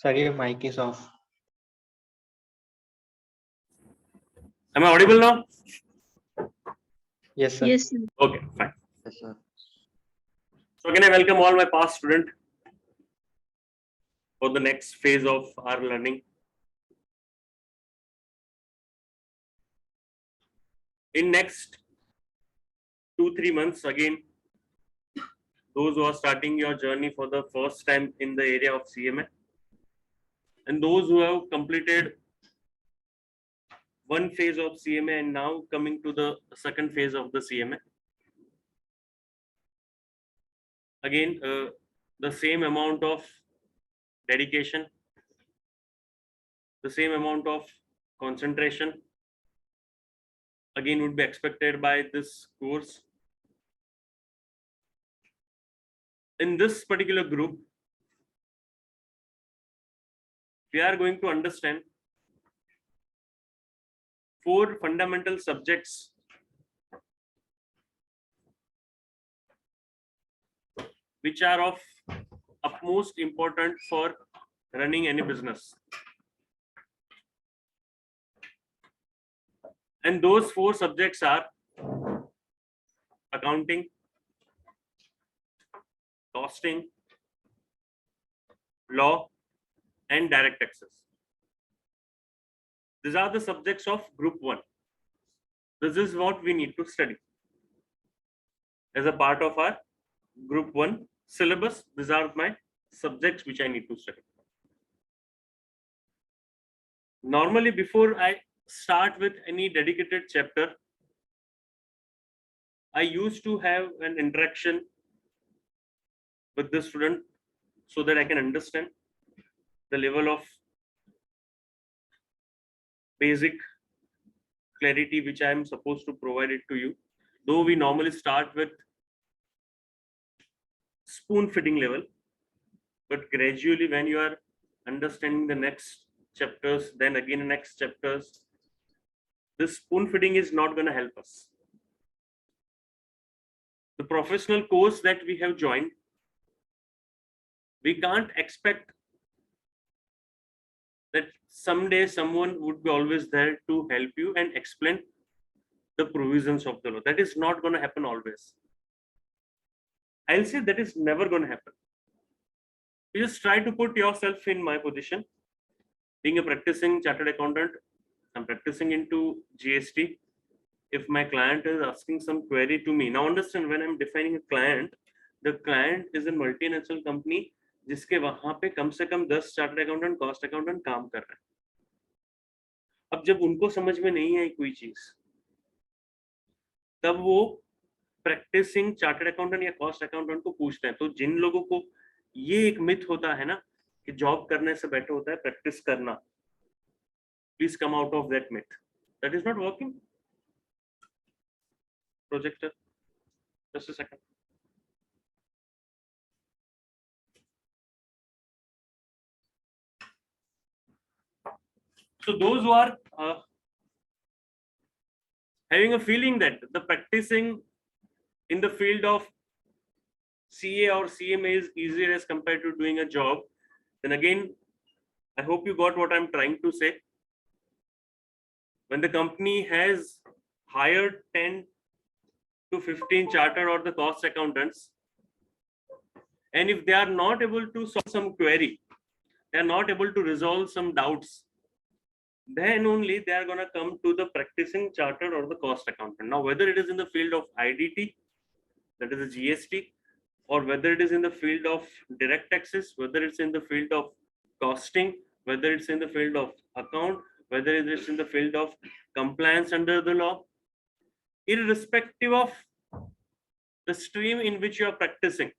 Sir, your mic is off. Am I audible now? Yes, sir. Yes, sir. Okay, fine. Yes, sir. So can I welcome all my past students for the next phase of our learning. In next 2-3 months, again, those who are starting your journey for the first time in the area of CMA, and those who have completed one phase of CMA and now coming to the second phase of the CMA. Again, the same amount of dedication, the same amount of concentration again would be expected by this course. In this particular group, we are going to understand 4 fundamental subjects which are of utmost important for running any business. And those 4 subjects are accounting, costing, law, and direct taxes. These are the subjects of group 1. This is what we need to study as a part of our group 1 syllabus. These are my subjects which I need to study. Normally, before I start with any dedicated chapter, I used to have an interaction with the student so that I can understand the level of basic clarity which I am supposed to provide it to you. Though we normally start with spoon feeding level, but gradually when you are understanding the next chapters, then again the next chapters, this spoon feeding is not going to help us. The professional course that we have joined, we can't expect that someday someone would be always there to help you and explain the provisions of the law. That is not going to happen always. I'll say that is never going to happen. You just try to put yourself in my position. Being a practicing chartered accountant, I'm practicing into GST. If my client is asking some query to me, now understand, when I'm defining a client, the client is a multinational company जिसके वहां पे कम से कम 10 chartered accountant, cost accountant काम कर रहे हैं. अब जब उनको समझ में नहीं आई कोई चीज, तब वो प्रैक्टिसिंग चार्टर्ड अकाउंटेंट या कॉस्ट अकाउंटेंट को पूछते हैं. तो जिन लोगों को ये एक मिथ होता है ना कि जॉब करने से बेटर होता है प्रैक्टिस करना, please come out of that myth. That is not working. Projector, just a second. So those who are having a feeling that the practicing in the field of CA or CMA is easier as compared to doing a job, then again, I hope you got what I'm trying to say. When the company has hired 10 to 15 chartered or the cost accountants, and if they are not able to solve some query, they are not able to resolve some doubts, then only they are going to come to the practicing chartered or the cost accountant. Now, whether it is in the field of IDT, that is a GST, or whether it is in the field of direct taxes, whether it's in the field of costing, whether it's in the field of account, whether it is in the field of compliance under the law, irrespective of the stream in which you are practicing,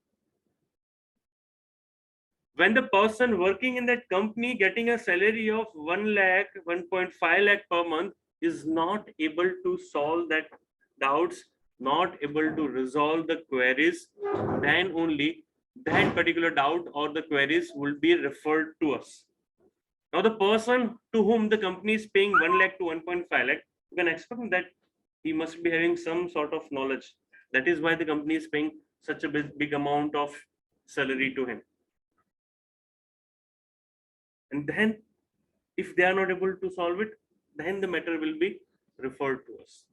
when the person working in that company getting a salary of 1 lakh, 1.5 lakh per month is not able to solve that doubts, not able to resolve the queries, then only that particular doubt or the queries will be referred to us. Now, the person to whom the company is paying 1 lakh to 1.5 lakh, you can expect that he must be having some sort of knowledge. That is why the company is paying such a big amount of salary to him. and then if they are not able to solve it, then the matter will be referred to us.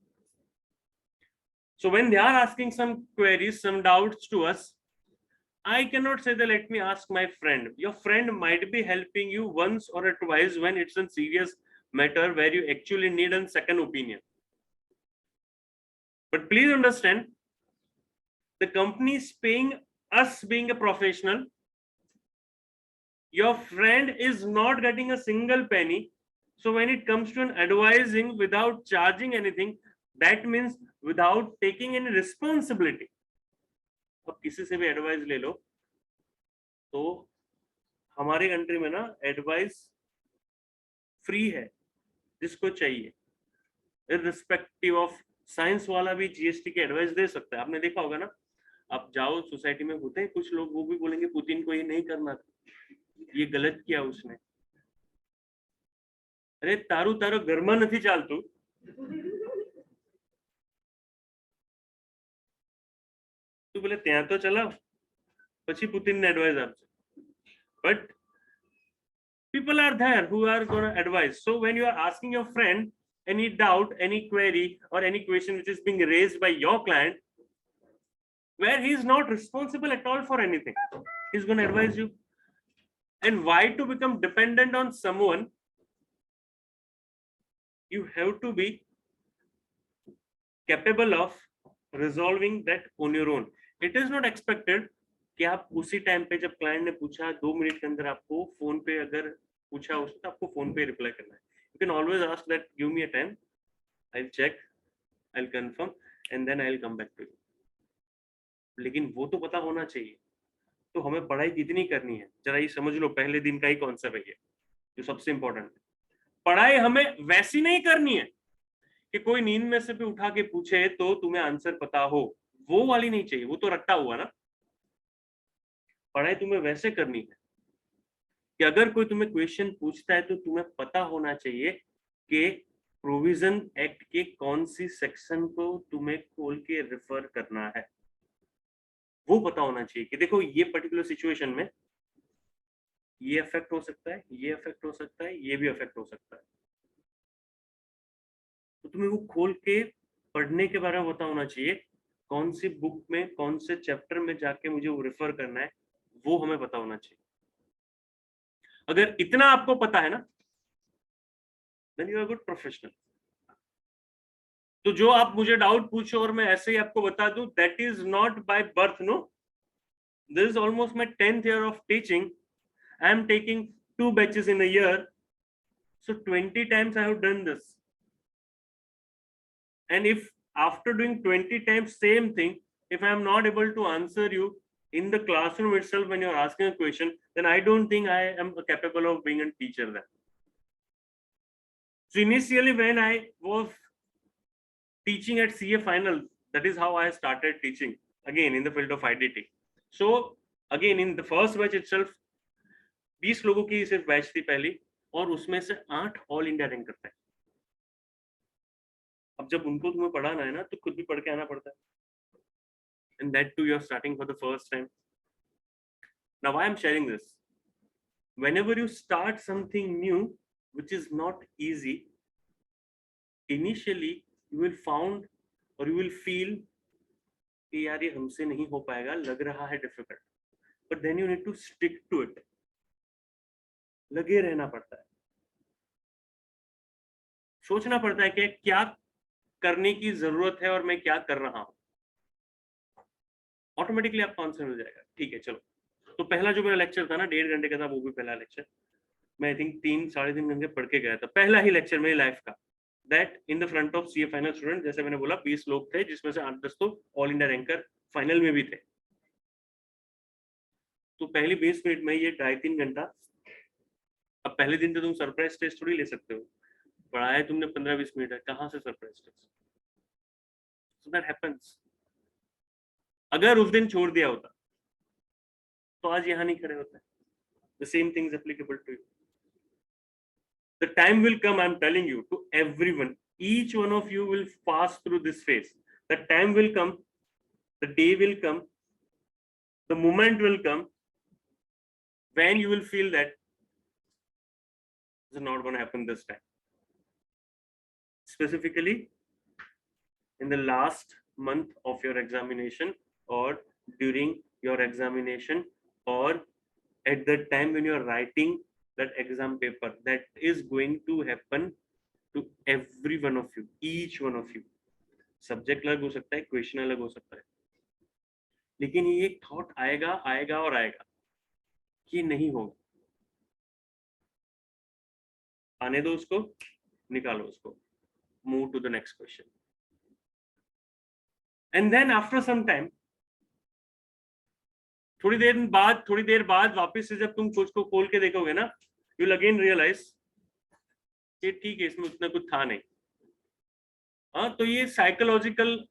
So when they are asking some queries, some doubts to us, I cannot say that let me ask my friend. Your friend might be helping you once or twice when it's a serious matter where you actually need a second opinion. But please understand, the company is paying us being a professional. Your friend is not getting a single penny. So when it comes to an advising without charging anything, that means without taking any responsibility. अब किसी से भी advice ले लो तो हमारे country में ना advice free है जिसको चाहिए, इररिस्पेक्टिव ऑफ साइंस वाला भी जीएसटी की एडवाइस दे सकता है. आपने देखा होगा ना, आप जाओ सोसाइटी में होते हैं कुछ लोग, वो भी बोलेंगे पुतिन को ये नहीं करना था, ये गलत किया उसने. अरे तारू तारो घરમાં નથી ચાલતું, તું બોલે ત્યાં તો ચલાવ, પછી પુતિનને એડવાઇસ આપશે. But people are there who are going to advise. So when you are asking your friend any doubt, any query or any question which is being raised by your client, where he is not responsible at all for anything, he's going to advise you. And why to become dependent on someone? You have to be capable of resolving that on your own. It is not expected कि आप उसी time पे जब client ने पूछा 2 minute के अंदर आपको फोन पे अगर पूछा उसने तो आपको फोन पे रिप्लाई करना है. You can always ask that give me a time, I'll check, I'll confirm and then I'll come back to you. लेकिन वो तो पता होना चाहिए. तो हमें पढ़ाई कितनी करनी है जरा ये समझ लो, पहले दिन का ही कॉन्सेप्ट है ये जो सबसे इंपॉर्टेंट है. पढ़ाई हमें वैसी नहीं करनी है कि कोई नींद में से भी उठा के पूछे तो तुम्हें आंसर पता हो, वो वाली नहीं चाहिए, वो तो रट्टा हुआ ना. पढ़ाई तुम्हें वैसे करनी है कि अगर कोई तुम्हें क्वेश्चन पूछता है तो तुम्हें पता होना चाहिए कि प्रोविजन एक्ट के कौन सी सेक्शन को तुम्हें खोल के रेफर करना है, वो पता होना चाहिए कि देखो ये पर्टिकुलर सिचुएशन में ये अफेक्ट हो सकता है, ये अफेक्ट हो सकता है, ये भी अफेक्ट हो सकता है. तो तुम्हें वो खोल के पढ़ने के बारे में पता होना चाहिए, कौन सी बुक में कौन से चैप्टर में जाके मुझे वो रेफर करना है, वो हमें पता होना चाहिए. अगर इतना आपको पता है ना, then you are good professional. तो जो आप मुझे डाउट पूछो और मैं ऐसे ही आपको बता दूं, that is not by birth, no. This is almost my 10th year of teaching. I am taking 2 batches in a year, so 20 times I have done this. And if after doing 20 times same thing, if I am not able to answer you in the classroom itself when you are asking a question, then I don't think I am capable of being a teacher then. So initially when I was teaching at CA final, that is how I started teaching again in the field of IDT. So again in the first batch itself 20 लोगों की सिर्फ batch थी पहली, और उसमें से 8 all India rank करते हैं. अब जब उनको तुम्हें पढ़ाना है ना तो खुद भी पढ़ के आना पड़ता है. And that too you are starting for the first time. Now why I am sharing this? Whenever you start something new which is not easy, initially you will found or you will feel कि यार ये हमसे नहीं हो पाएगा, लग रहा है difficult. But then you need to stick to it. लगे रहना पड़ता है, सोचना पड़ता है कि क्या करने की जरूरत है और मैं क्या कर रहा हूं. ऑटोमेटिकली आपको आंसर मिल जाएगा. ठीक है चलो, तो पहला जो मेरा लेक्चर था ना 1.5 घंटे का था, वो भी पहला लेक्चर मैं आई थिंक 3-3.5 घंटे पढ़ के गया था. पहला ही लेक्चर मेरी लाइफ का, that in the front of CA final student. जैसे मैंने बोला 20 लोग थे जिसमें से 8-10 तो ऑल इंडिया रैंकर फाइनल में भी थे. तो पहली 20 मिनट में ये 2.5-3 घंटा. अब पहले दिन तो तुम सरप्राइज टेस्ट थोड़ी ले सकते हो, पढ़ाया तुमने 15-20 मिनट है, कहां से surprise test. So that happens. अगर उस दिन छोड़ दिया होता तो आज यहां नहीं खड़े होते. The same thing is applicable to you. The time will come, I'm telling you, to everyone. Each one of you will pass through this phase. The time will come, the day will come, the moment will come when you will feel that This is not going to happen this time. Specifically, in the last month of your examination, or during your examination, or at the time when you are writing that exam paper, that is going to happen to every one of you, each one of you. Subject अलग हो सकता है, question अलग हो सकता है, लेकिन ये एक थॉट आएगा आएगा और आएगा कि नहीं होगा. आने दो उसको, निकालो उसको, move to the next question. And then after some time, थोड़ी देर बाद वापस से जब तुम कुछ को खोल के देखोगे ना, यू विल अगेन रियलाइज कि ठीक है, इसमें उतना कुछ था नहीं. हाँ, तो ये साइकोलॉजिकल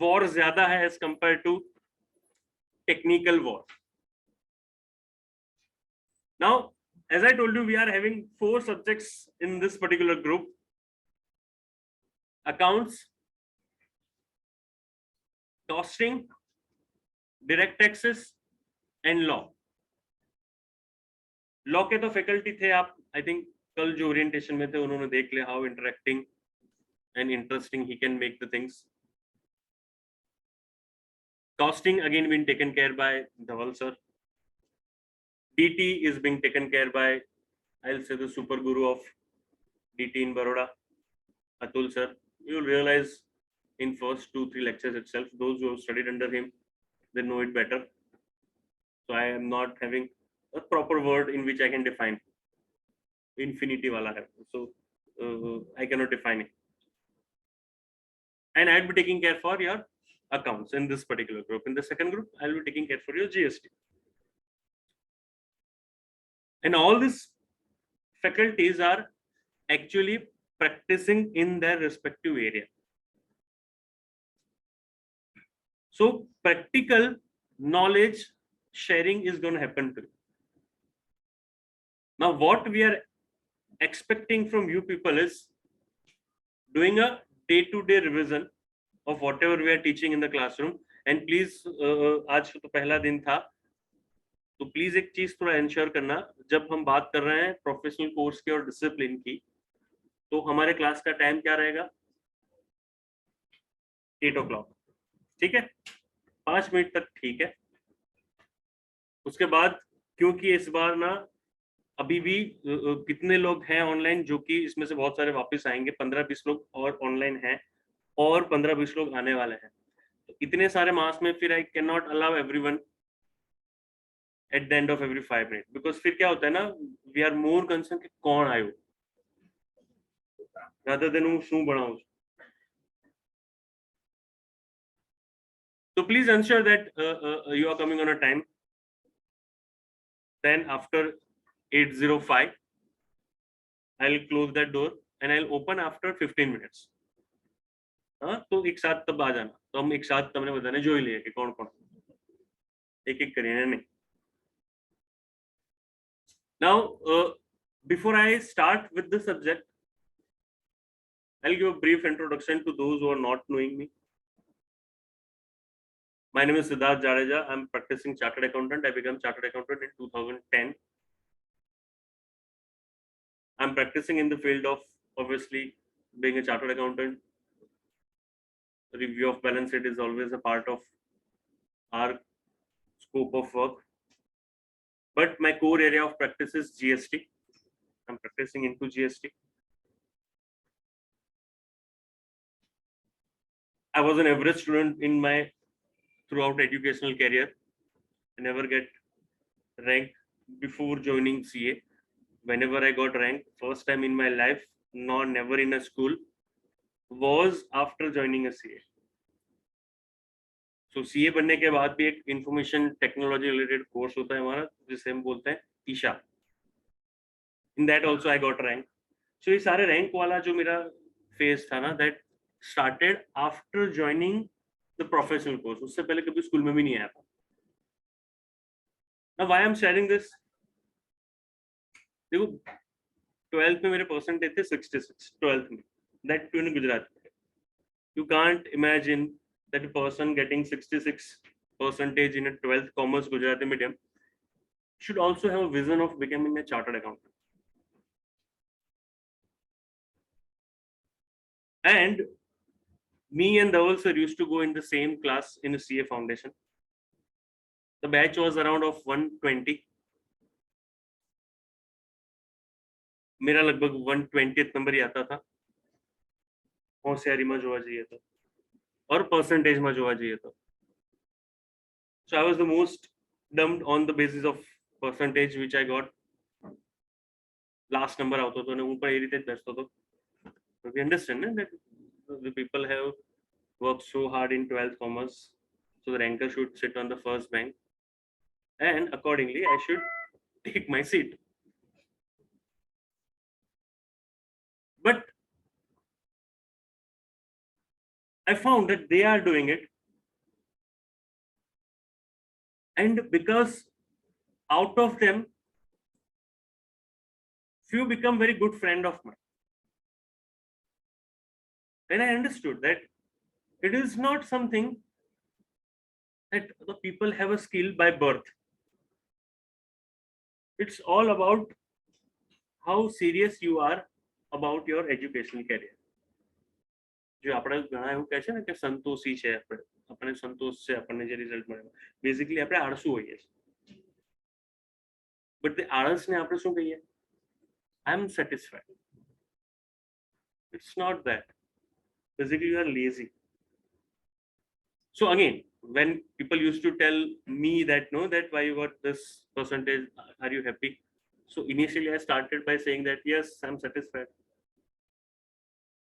वॉर ज्यादा है as compare to technical war. Now as I told you, we are having 4 subjects in this particular group: accounts, costing, direct taxes and law. Law के तो फैकल्टी थे आप, आई थिंक कल जो ओरिएंटेशन में थे उन्होंने देख लिया how interacting and interesting he can make the things. Costing again been taken care by Dhaval sir. DT is being taken care by, I'll say, the super guru of DT in Baroda, Atul sir. You will realize in first 2-3 lectures itself, those who have studied under him, they know it better. So I am not having a proper word in which I can define. Infinity wala hai, so I cannot define it. And I'll be taking care for your accounts in this particular group. In the second group, I'll be taking care for your GST. And all these faculties are actually practicing in their respective area. So practical knowledge sharing is going to happen to you. Now what we are expecting from you people is doing a day-to-day revision of whatever we are teaching in the classroom. And please, आज तो पहला दिन था, तो please एक चीज थोड़ा ensure करना, जब हम बात कर रहे हैं प्रोफेशनल कोर्स की और डिसिप्लिन की, तो हमारे क्लास का टाइम क्या रहेगा? 8 o'clock. ठीक है, 5 मिनट तक ठीक है. उसके बाद क्योंकि इस बार ना अभी भी कितने लोग हैं ऑनलाइन, जो कि इसमें से बहुत सारे वापस आएंगे, 15-20 लोग और ऑनलाइन हैं और 15-20 लोग आने वाले हैं. तो इतने सारे मास में फिर I can not allow everyone at the end of every 5 minutes, because फिर क्या होता है ना, we are more concerned कि कौन आयो rather than वो शू बनाओ. So please ensure that you are coming on a time. Then after 8:05 I'll close that door and I'll open after 15 minutes. हाँ, तो एक साथ तब आ जाना, तो हम एक साथ तब ने बताने जो ही लिए कि कौन कौन, एक एक करिए नहीं. Now, before I start with the subject, I'll give a brief introduction to those who are not knowing me. My name is Siddharth Jadeja. I'm practicing chartered accountant. I became chartered accountant in 2010. I'm practicing in the field of, obviously, being a chartered accountant. Review of balance sheet is always a part of our scope of work. But my core area of practice is GST. I'm practicing into GST. I was an average student in my throughout educational career. I never get ranked before joining CA. Whenever I got ranked, first time in my life, never in a school, was after joining a CA. So CA बनने के बाद भी एक information technology related course होता है हमारा, जिसे हम बोलते हैं Isha. In that also I got rank. So ये सारे रैंक वाला जो मेरा फेज था ना, that started after joining the professional course. उससे पहले कभी स्कूल में भी नहीं आया था. Now why I am sharing this, देखो 12th में मेरे परसेंटेज थे 66 12th में, that too in Gujarat. You can't imagine that a person getting 66% in a 12th commerce Gujarati medium should also have a vision of becoming a chartered accountant. And me and Dhaval sir used to go in the same class in the CA foundation. The batch was around of 120. मेरा लगभग 120th number ही आता था. होशियारी में जोवा चाहिए था और परसेंटेज में जोवा चाहिए था. So I was the most dumped on the basis of percentage which I got. Last number આવતો હતો ને હું પણ એ રીતે જ બેસતો હતો. We understand that the people have worked so hard in 12th commerce, so the ranker should sit on the first bank, and accordingly I should take my seat. But I found that they are doing it, and because out of them few become very good friend of mine. Then I understood that it is not something that the people have a skill by birth. It's all about how serious you are about your educational career. जो આપણે ઘણા એવું કહે છે ને કે સંતોષી છે આપણે સંતોષ છે આપણને જે રિઝલ્ટ મળે બેઝિકલી આપણે આળસુ હોઈએ છીએ. બટ તે આળસને આપણે શું કહીએ? I am satisfied. It's not that. Basically, you are lazy. So again, when people used to tell me that no, that why you got this percentage, are you happy? So initially I started by saying that yes, I'm satisfied.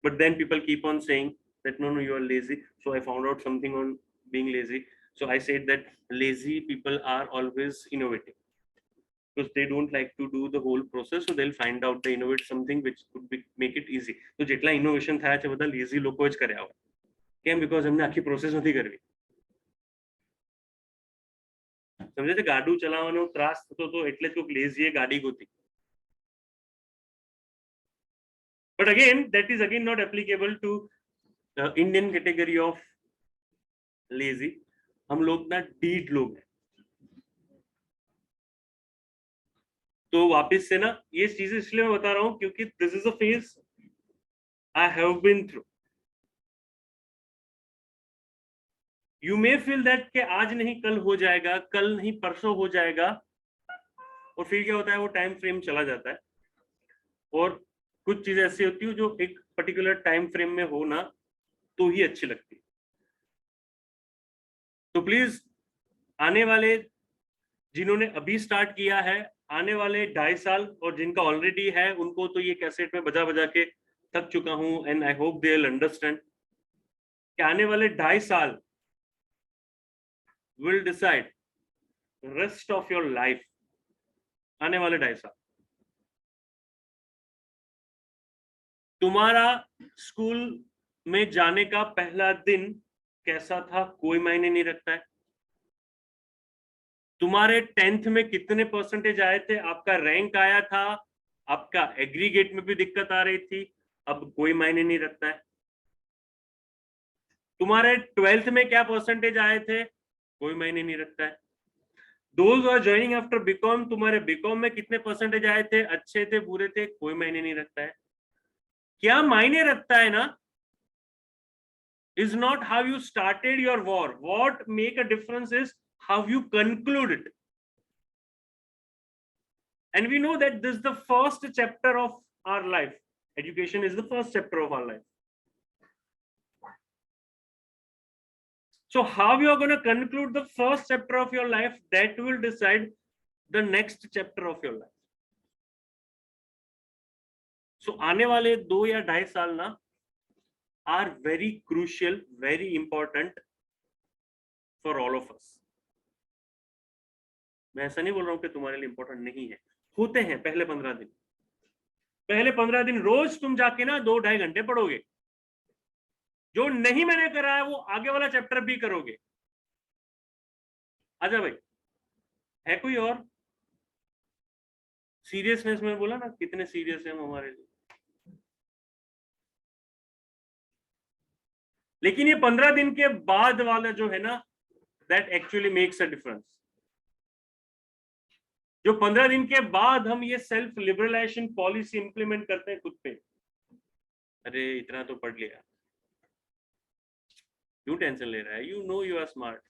But then people keep on saying that no, you are lazy. So I found out something on being lazy. So I said that lazy people are always innovative because they don't like to do the whole process. So they'll find out they innovate something which could make it easy. So જેટલા innovation થાય છે બધા lazy લોકો જ કર્યા હોય. કેમ? Because એમને આખી પ્રોસેસ નથી કરવી. સમજે છે? ગાડું ચલાવવાનો ત્રાસ થતો તો એટલે જ કોઈક લેઝીએ ગાડી ગોતી. But again, that is again not applicable to the Indian category of lazy. हम लोग ना डीड लोग हैं. तो वापस से ना ये चीजें इसलिए मैं बता रहा हूँ क्योंकि this is a phase I have been through. You may feel that कि आज नहीं कल हो जाएगा, कल नहीं परसों हो जाएगा, और फिर क्या होता है वो टाइम फ्रेम चला जाता है और कुछ चीजें ऐसी होती है जो एक पर्टिकुलर टाइम फ्रेम में हो ना तो ही अच्छी लगती है. तो प्लीज आने वाले जिन्होंने अभी स्टार्ट किया है, आने वाले 2.5 साल और जिनका ऑलरेडी है उनको तो ये कैसेट में बजा बजा के थक चुका हूं. And I hope they will understand कि आने वाले 2.5 साल will decide rest of your life. आने वाले 2.5 साल तुम्हारा स्कूल में जाने का पहला दिन कैसा था कोई मायने नहीं रखता है. तुम्हारे 10th में कितने परसेंटेज आए थे, आपका रैंक आया था, आपका एग्रीगेट में भी दिक्कत आ रही थी, अब कोई मायने नहीं रखता है. तुम्हारे 12th में क्या परसेंटेज आए थे कोई मायने नहीं रखता है. Those who are joining after BCom, तुम्हारे BCom में कितने परसेंटेज आए थे, अच्छे थे बुरे थे, कोई मायने नहीं रखता है. क्या मायने रखता है ना is not how you started your war. What make a difference is how you conclude it. And we know that this is the first chapter of our life. Education is the first chapter of our life. So how you are going to conclude the first chapter of your life, that will decide the next chapter of your life. So आने वाले 2 या 2.5 साल ना are very crucial, very important for all of us. मैं ऐसा नहीं बोल रहा हूं कि तुम्हारे लिए इंपॉर्टेंट नहीं है, होते हैं पहले 15 दिन. पहले 15 दिन रोज तुम जाके ना 2-2.5 घंटे पढ़ोगे. जो नहीं मैंने करा है वो आगे वाला चैप्टर भी करोगे. आजा भाई, है कोई और? सीरियसनेस में बोला ना कितने सीरियस है हम हमारे लिए. लेकिन ये 15 दिन के बाद वाला जो है ना, that actually makes a difference. जो 15 दिन के बाद हम ये सेल्फ लिबरलाइजेशन पॉलिसी इंप्लीमेंट करते हैं खुद पे, अरे इतना तो पढ़ लिया, क्यों टेंशन ले रहा है? You know you are smart.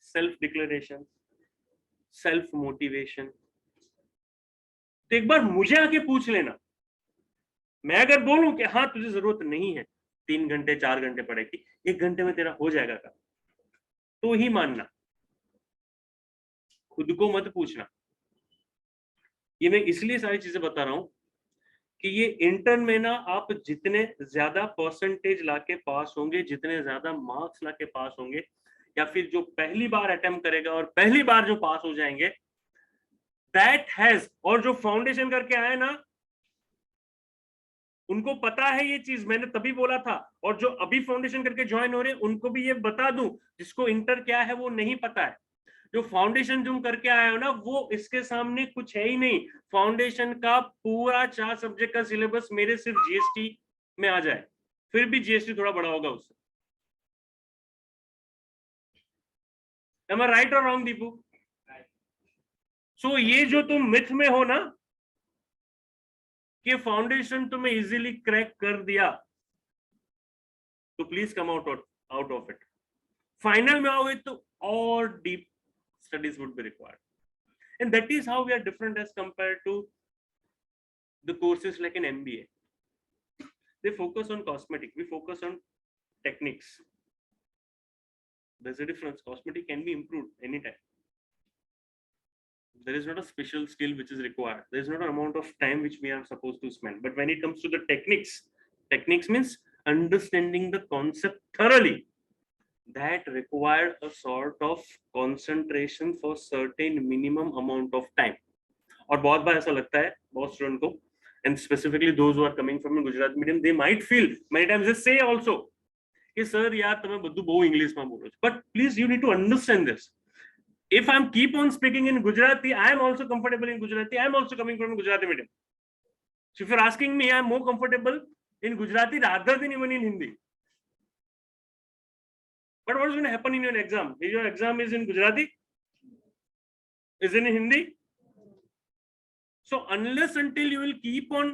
Self declaration, self motivation. तो एक बार मुझे आके पूछ लेना, मैं अगर बोलूं कि हाँ तुझे जरूरत नहीं है 3 घंटे 4 घंटे पढ़े की, 1 घंटे में तेरा हो जाएगा काम, तो ही मानना, खुद को मत पूछना. ये मैं इसलिए सारी चीजें बता रहा हूं कि ये इंटर्न में ना आप जितने ज्यादा परसेंटेज लाके पास होंगे, जितने ज्यादा मार्क्स लाके पास होंगे, या फिर जो पहली बार अटेम्प्ट करेगा और पहली बार जो पास हो जाएंगे, दैट हैज, और जो फाउंडेशन करके आए ना, उनको पता है ये चीज, मैंने तभी बोला था. और जो अभी फाउंडेशन करके ज्वाइन हो रहे हैं उनको भी ये बता दूं, जिसको इंटर क्या है वो नहीं पता है, जो फाउंडेशन तुम करके आए हो ना, वो इसके सामने कुछ है ही नहीं. फाउंडेशन का पूरा 4 सब्जेक्ट का सिलेबस मेरे सिर्फ जीएसटी में आ जाए, फिर भी जीएसटी थोड़ा बड़ा होगा उससे. एम आई राइट और रॉन्ग दीपू? सो ये जो तुम मिथ में हो ना कि फाउंडेशन तुम्हें इजीली क्रैक कर दिया, तो please come out of it. Final में आओगे तो और deep studies would be required, and that is how we are different as compared to the courses like an MBA. They focus on cosmetic, we focus on techniques. There's a difference. Cosmetic can be improved anytime. There is not a special skill which is required, there is not an amount of time which we are supposed to spend. But when it comes to the techniques means understanding the concept thoroughly, that required a sort of concentration for certain minimum amount of time. और बहुत बार ऐसा लगता है बहुत student को, and specifically those who are coming from a Gujarati medium, they might feel many times, they say also कि sir यार તમે બધું બહુ ઇંગ્લિશમાં બોલો છો. But please you need to understand this. If I'm keep on speaking in Gujarati, I am also comfortable in Gujarati. I am also coming from a Gujarati medium. So if you're asking me, I am more comfortable in Gujarati rather than even in Hindi. But what is going to happen in your exam? If your exam is in Gujarati, is it in Hindi? So unless until you will keep on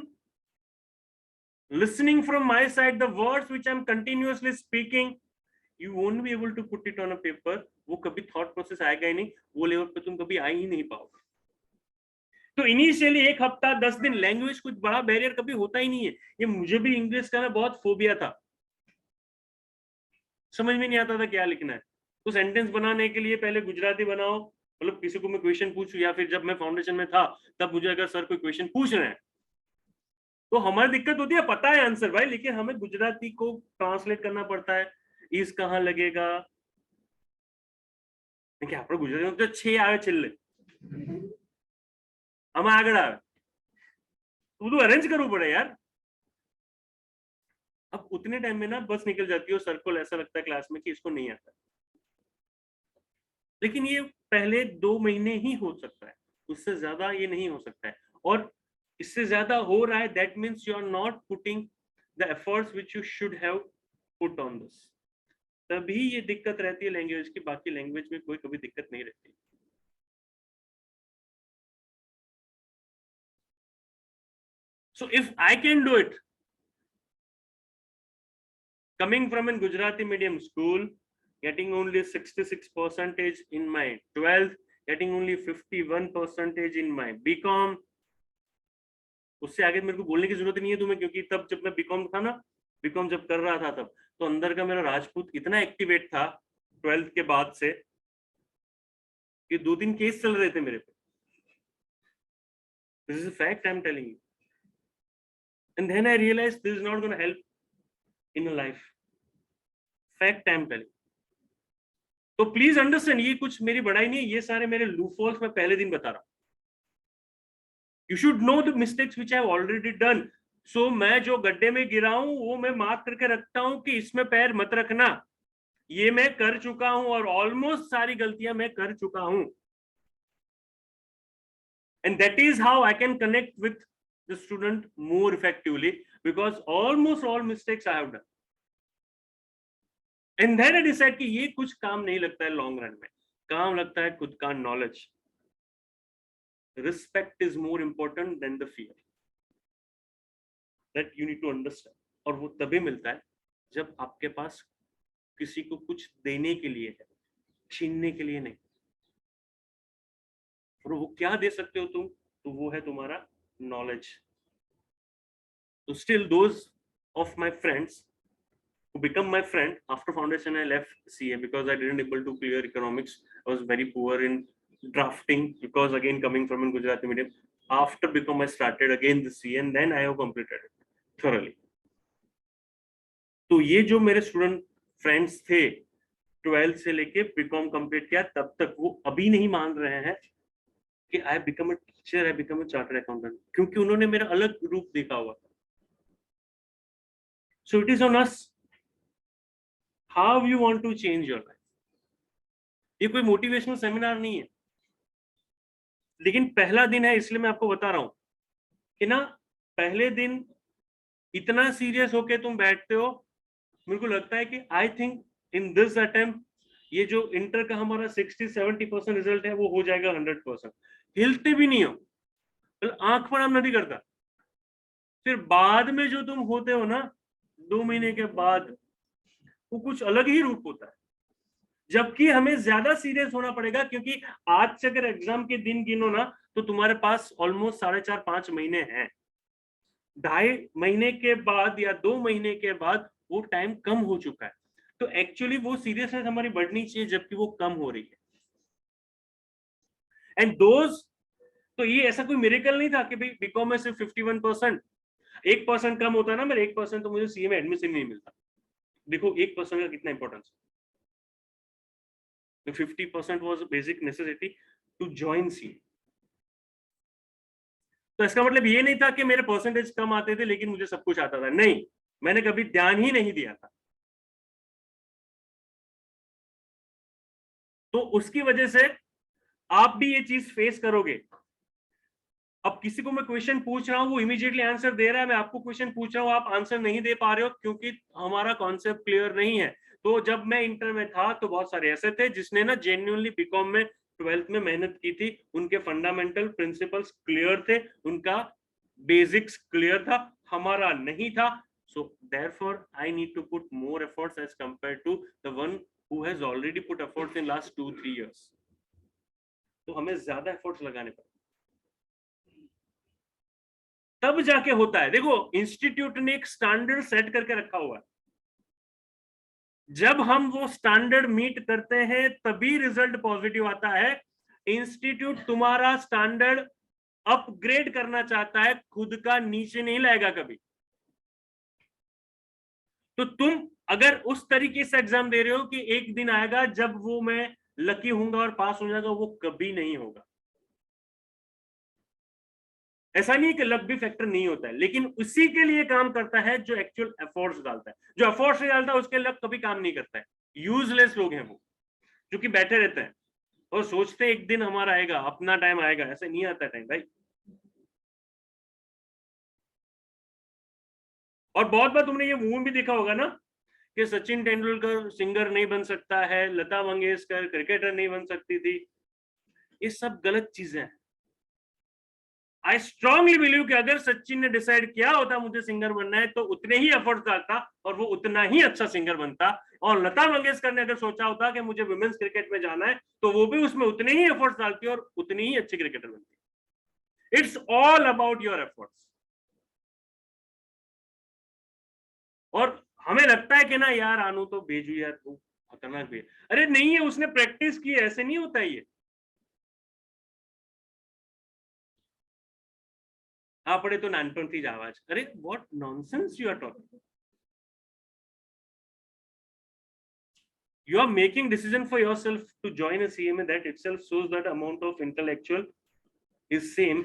listening from my side the words which I'm continuously speaking, you won't be able to put it on a paper. वो कभी thought process आएगा ही नहीं, वो level पे तुम कभी आ ही नहीं पाओगे. तो इनिशियली 1 हफ्ता 10 दिन लैंग्वेज कुछ बड़ा बैरियर कभी होता ही नहीं है. ये मुझे भी इंग्लिश का ना बहुत फोबिया था, समझ में नहीं आता था क्या लिखना है. तो सेंटेंस बनाने के लिए पहले गुजराती बनाओ, मतलब किसी को मैं क्वेश्चन पूछूं, या फिर जब मैं फाउंडेशन में था तब मुझे अगर सर कोई क्वेश्चन पूछ रहे हैं तो हमारी दिक्कत होती है, पता है आंसर भाई, लेकिन हमें गुजराती को ट्रांसलेट करना पड़ता है. इस कहाँ लगेगा, क्या આપણે ગુજરાતીમાં તો 6 આવે છેલ્લે, આમાં આગળ આવે, બધું અરેન્જ કરવું પડે यार. अब उतने टाइम में ना बस निकल जाती है और सर को ऐसा लगता है क्लास में कि इसको नहीं आता. लेकिन ये पहले 2 महीने ही हो सकता है, उससे ज्यादा ये नहीं हो सकता है. और इससे ज्यादा हो रहा है, that means you are not putting the efforts which you should have put on this. तभी ये दिक्कत रहती है लैंग्वेज की, बाकी लैंग्वेज में कोई कभी दिक्कत नहीं रहती. So if I can do it, coming from a Gujarati medium school, getting only 66% in my 12th, getting only 51% in my BCom, उससे आगे मेरे को बोलने की जरूरत नहीं है तुम्हें, क्योंकि तब जब मैं बीकॉम था ना, बीकॉम जब कर रहा था तब तो अंदर का मेरा राजपूत इतना एक्टिवेट था 12th के बाद से कि 2-3 केस चल रहे थे मेरे पे. This is a fact I'm telling you. And then I realized this is not going to help in a life. Fact I'm telling. तो प्लीज अंडरस्टैंड, ये कुछ मेरी बड़ाई नहीं है, ये सारे मेरे लूपहोल्स मैं पहले दिन बता रहा हूं. You should know the mistakes which I have already done. So मैं जो गड्ढे में गिरा हूं वो मैं मार्क करके रखता हूं कि इसमें पैर मत रखना, ये मैं कर चुका हूं और ऑलमोस्ट सारी गलतियां मैं कर चुका हूं. And that is how I can connect with the student more effectively, because almost all mistakes I have done. And then I decide कि ये कुछ काम नहीं लगता है लॉन्ग रन में, काम लगता है खुद का knowledge. Respect is more important than the fear. That you need to understand. और वो तभी मिलता है जब आपके पास किसी को कुछ देने के लिए है, छीनने के लिए नहीं। और वो क्या दे सकते हो तुम, तो वो है तुम्हारा नॉलेज। तो still those of my friends who become my friend after foundation, I left CA because I didn't able to clear economics. I was very poor in drafting because again coming from a Gujarati medium. After become I started again the CA and then I have completed it thoroughly. तो ये जो मेरे student friends थे 12th से लेके BCom complete किया तब तक, वो अभी नहीं मान रहे हैं कि I become a teacher, I become a chartered accountant, क्योंकि उन्होंने मेरा अलग रूप देखा हुआ था। So it is on us how you want to change your life. ये कोई मोटिवेशनल सेमिनार नहीं है, लेकिन पहला दिन है इसलिए मैं आपको बता रहा हूं कि ना, पहले दिन इतना सीरियस होके तुम बैठते हो। मेरे को लगता है कि I think in this attempt ये जो इंटर का हमारा 60-70% रिजल्ट है वो हो जाएगा 100%। हिलते भी नहीं हो, आंख पर आम नहीं करता। फिर बाद में जो तुम होते हो ना 2 महीने के बाद, वो कुछ अलग ही रूप होता है। जबकि हमें ज्यादा सीरियस होना पड़ेगा, क्योंकि आज से अगर एग्जाम के दिन गिनो ना तो तुम्हारे पास ऑलमोस्ट 4.5-5 महीने हैं। 2.5 महीने के बाद या 2 महीने के बाद वो टाइम कम हो चुका है। तो एक्चुअली वो सीरियसनेस हमारी बढ़नी चाहिए, जबकि वो कम हो रही है। एंड दोज, तो ये ऐसा कोई मिरेकल नहीं था कि भाई बीकॉम में सिर्फ 51%, 1% कम होता है ना मेरे 1%, तो मुझे सीए में एडमिशन नहीं मिलता। देखो 1% का कितना importance. 50% was a basic necessity to join CA। तो इसका मतलब ये नहीं था कि मेरे परसेंटेज कम आते थे लेकिन मुझे सब कुछ आता था, नहीं, मैंने कभी ध्यान ही नहीं दिया था। तो उसकी वजह से आप भी ये चीज फेस करोगे। अब किसी को मैं क्वेश्चन पूछ रहा हूं, वो इमीडिएटली आंसर दे रहा है, मैं आपको क्वेश्चन पूछ रहा हूं, आप आंसर नहीं दे पा रहे हो क्योंकि हमारा कॉन्सेप्ट क्लियर नहीं है। तो जब मैं इंटर में था तो बहुत सारे ऐसे थे जिसने ना जेन्युइनली बीकॉम में 12th में मेहनत की थी, उनके फंडामेंटल प्रिंसिपल्स क्लियर थे, उनका बेसिक्स क्लियर था, हमारा नहीं था। So therefore I need to put more efforts as compare to the one who has already put efforts in last 2-3 years। तो हमें ज्यादा एफर्ट्स लगाने पड़े, तब जाके होता है। देखो इंस्टीट्यूट ने एक स्टैंडर्ड सेट करके रखा हुआ है, जब हम वो स्टैंडर्ड मीट करते हैं तभी रिजल्ट पॉजिटिव आता है। इंस्टीट्यूट तुम्हारा स्टैंडर्ड अपग्रेड करना चाहता है, खुद का नीचे नहीं लाएगा कभी। तो तुम अगर उस तरीके से एग्जाम दे रहे हो कि एक दिन आएगा जब वो मैं लकी हूंगा और पास हो जाएगा, वो कभी नहीं होगा। ऐसा नहीं है कि लक भी फैक्टर नहीं होता है, लेकिन उसी के लिए काम करता है जो एक्चुअल एफर्ट्स डालता है। जो एफर्ट्स नहीं डालता उसके लक कभी काम नहीं करता है। यूजलेस लोग हैं वो, जो कि बैठे रहते हैं और सोचते हैं एक दिन हमारा आएगा, अपना टाइम आएगा। ऐसे नहीं आता टाइम भाई। और बहुत बार तुमने ये मूवी भी देखा होगा ना कि सचिन तेंदुलकर सिंगर नहीं बन सकता है, लता मंगेशकर क्रिकेटर नहीं बन सकती थी। ये सब गलत चीजें हैं। आई स्ट्रांगली बिलीव कि अगर सचिन ने डिसाइड किया होता मुझे सिंगर बनना है तो उतने ही एफर्ट डालता और वो उतना ही अच्छा सिंगर बनता। और लता मंगेशकर ने अगर सोचा होता कि मुझे वुमेन्स क्रिकेट में जाना है तो वो भी उसमें उतने ही एफर्ट्स डालती और उतनी ही अच्छी क्रिकेटर बनती। It's all about your efforts. और हमें लगता है कि ना यार आनू तो भेजू यार, तो खतरनाक भी। अरे नहीं है, उसने प्रैक्टिस की, ऐसे नहीं होता ये। आप पढ़े तो नानपण थी आवाज। अरे what nonsense you are talking. You are making decision for yourself to join a CMA, that itself shows that amount of intellectual is same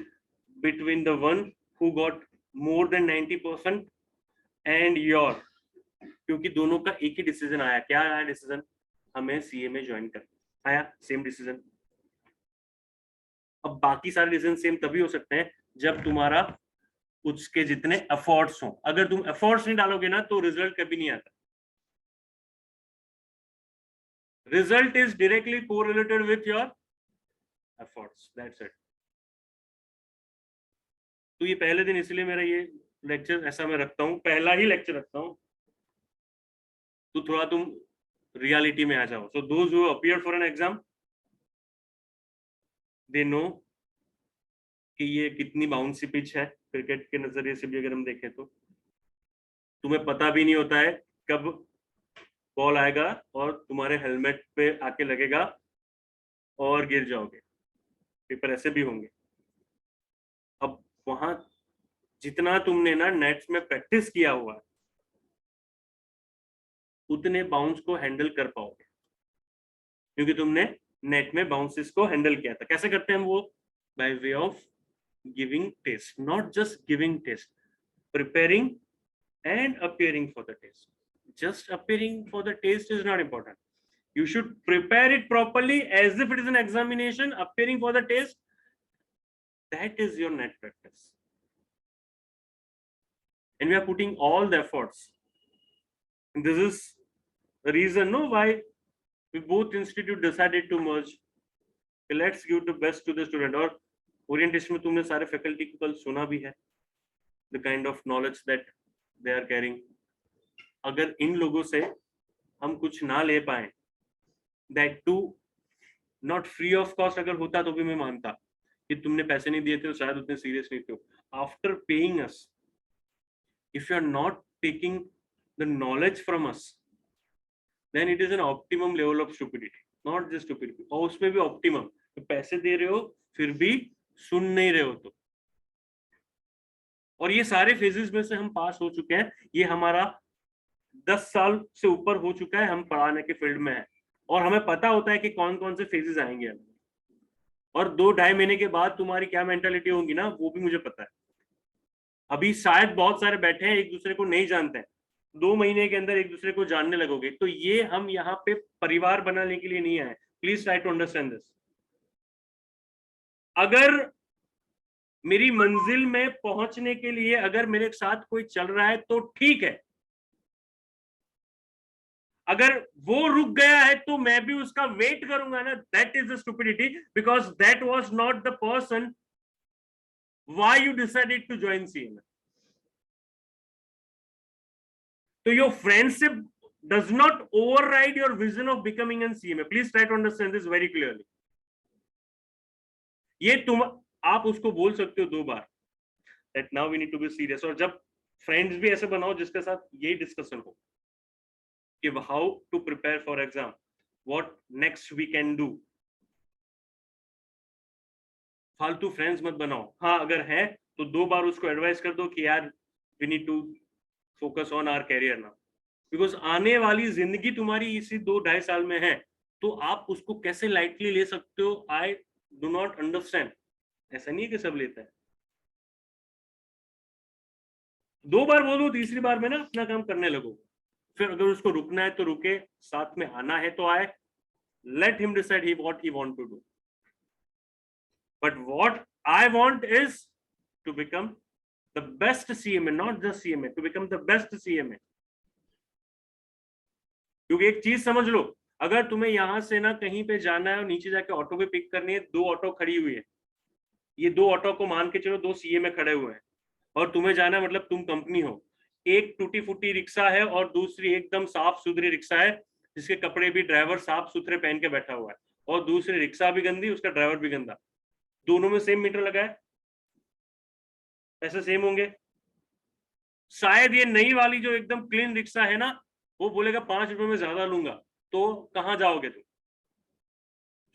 between the one who got more than 90% and your, क्योंकि दोनों का एक ही decision आया। क्या आया decision? हमें CA में join करना आया, सेम डिसीजन। अब बाकी सारे डिसीजन सेम तभी हो सकते हैं जब तुम्हारा उसके जितने एफर्ट्स हो। अगर तुम एफर्ट्स नहीं डालोगे ना तो रिजल्ट कभी नहीं आता। Result is directly correlated with your efforts, that's it। तो ये पहले दिन इसलिए मेरा ये लेक्चर ऐसा मैं रखता हूँ, पहला ही लेक्चर रखता हूँ, तो थोड़ा तुम रियलिटी में आ जाओ. So those who appear for an exam, they know कि ये कितनी बाउंसी पिच है. क्रिकेट के नजरिए से भी अगर हम देखें तो तुम्हें पता भी नहीं होता है कब बॉल आएगा और तुम्हारे हेलमेट पे आके लगेगा और गिर जाओगे. पेपर ऐसे भी होंगे. अब वहां जितना तुमने ना नेट्स में प्रैक्टिस किया हुआ है, उतने बाउंस को हैंडल कर पाओगे, क्योंकि तुमने नेट में बाउंसेस को हैंडल किया था. कैसे करते हैं हम वो? By way of giving test, not just giving test, preparing and appearing for the test. Just appearing for the test is not important. You should prepare it properly as if it is an examination. Appearing for the test, that is your net practice. And we are putting all the efforts. And this is the reason why we both institute decided to merge. Okay, let's give the best to the student. और orientation में तुमने सारे faculty को कल सुना भी है. The kind of knowledge that they are carrying. अगर इन लोगों से हम कुछ ना ले पाए, that too not free of cost अगर होता तो भी मैं मानता कि तुमने पैसे नहीं दिए थे तो शायद उतने सीरियस नहीं थे. After paying us, if you are not taking the knowledge from us, then it is an optimum level of stupidity, not just stupidity. और उसमें भी optimum, तो पैसे दे रहे हो फिर भी सुन नहीं रहे हो तो. और ये सारे फेजेस में से हम पास हो चुके हैं. ये हमारा 10 साल से ऊपर हो चुका है, हम पढ़ाने के फील्ड में है और हमें पता होता है कि कौन कौन से फेजेस आएंगे. और 2-2.5 महीने के बाद तुम्हारी क्या मेंटालिटी होगी ना, वो भी मुझे पता है. अभी शायद बहुत सारे बैठे हैं एक दूसरे को नहीं जानते हैं, 2 महीने के अंदर एक दूसरे को जानने लगोगे. तो ये हम यहाँ पे परिवार बनाने के लिए नहीं आए. Please try to understand this. अगर मेरी मंजिल में पहुंचने के लिए अगर मेरे साथ कोई चल रहा है तो ठीक है, अगर वो रुक गया है तो मैं भी उसका वेट करूंगा ना. That is the stupidity, because that was not the person why you decided to join CMA. तो your friendship does not override your vision of becoming an CMA. Please try to understand this very clearly. ये तुम आप उसको बोल सकते हो 2 बार that now we need to be serious. और जब फ्रेंड्स भी ऐसे बनाओ जिसके साथ यही डिस्कशन हो कि how to prepare for exam, what next we can do. फालतू फ्रेंड्स मत बनाओ. हाँ अगर है तो 2 बार उसको एडवाइस कर दो कि यार we need to focus on our career now. Because आने वाली जिंदगी तुम्हारी इसी 2-2.5 साल में है, तो आप उसको कैसे लाइटली ले सकते हो? I do not understand. ऐसा नहीं है कि सब लेता है. 2 बार बोलो, तीसरी बार में ना अपना काम करने लगो. फिर अगर उसको रुकना है तो रुके, साथ में आना है तो आए. Let him decide what he want to do. But what I want is to become the best CMA, not just CMA, to become the best CMA. क्योंकि एक चीज समझ लो, अगर तुम्हें यहां से ना कहीं पे जाना है और नीचे जाके ऑटो पे पिक करनी है, 2 ऑटो खड़ी हुई है, ये 2 ऑटो को मान के चलो 2 सीएमए खड़े हुए हैं और तुम्हें जाना है, मतलब तुम कंपनी हो. एक टूटी फूटी रिक्शा है और दूसरी एकदम साफ सुथरी रिक्शा है जिसके कपड़े भी ड्राइवर साफ सुथरे पहन के बैठा हुआ है, और दूसरी रिक्शा भी गंदी, उसका ड्राइवर भी गंदा. दोनों में सेम मीटर लगा है, पैसे सेम होंगे. शायद ये नई वाली जो एकदम क्लीन रिक्शा है ना, वो बोलेगा 5 रुपए में ज्यादा लूंगा. तो कहां जाओगे तुम?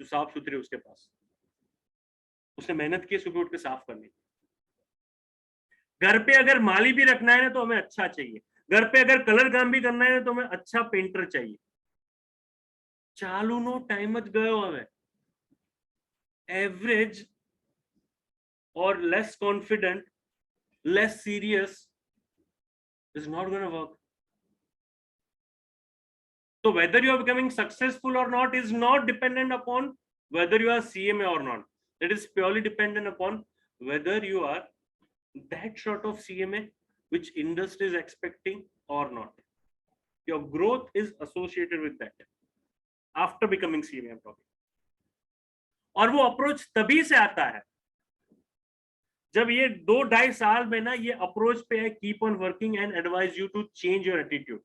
जो साफ सुथरे उसके पास, उसने मेहनत की सुबह उठ के साफ करने. घर पे अगर माली भी रखना है ना तो हमें अच्छा चाहिए. घर पे अगर कलर काम भी करना है ना तो हमें अच्छा पेंटर चाहिए. चालू नो टाइम જ ગયો હવે. एवरेज और less confident, less serious is not going to work. So whether you are becoming successful or not is not dependent upon whether you are CMA or not. It is purely dependent upon whether you are that sort of CMA which industry is expecting or not. Your growth is associated with that. After becoming CMA, I'm talking. और वो approach तभी से आता है जब ये 2-2.5 साल में ना ये अप्रोच पे है, keep on working and advise you to change your attitude.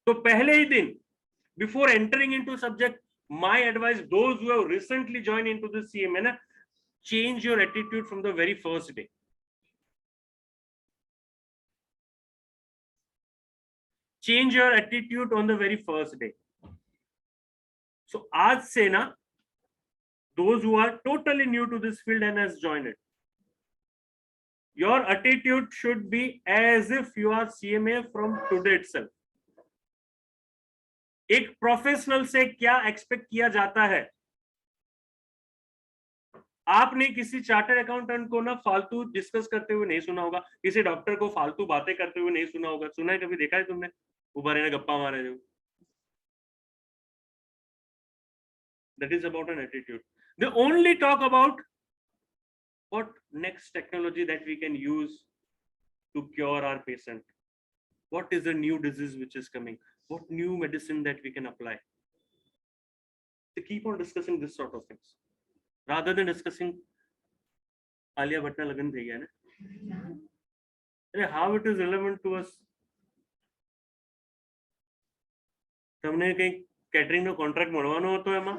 तो पहले ही दिन, before entering into subject, my advice those who have recently join into this CMA ना, change your attitude from the very first day. Change your attitude on the very first day. So आज से ना, those who are totally new to this field and has joined it, your attitude should be as if you are CMA from today itself. एक professional से क्या expect किया जाता है? आपने किसी चार्टर्ड अकाउंटेंट को ना फालतू डिस्कस करते हुए नहीं सुना होगा, किसी डॉक्टर को फालतू बातें करते हुए नहीं सुना होगा। सुना है कभी? देखा है तुमने उबारे ने गप्पा मारे जो? That is about an attitude. They only talk about what next technology that we can use to cure our patient. What is the new disease which is coming? What new medicine that we can apply? They keep on discussing this sort of things rather than discussing Alia Bhatt na lagan bhi hai na, how it is relevant to us. તમને કઈ catering નો contract મળવાનો હતો એમાં?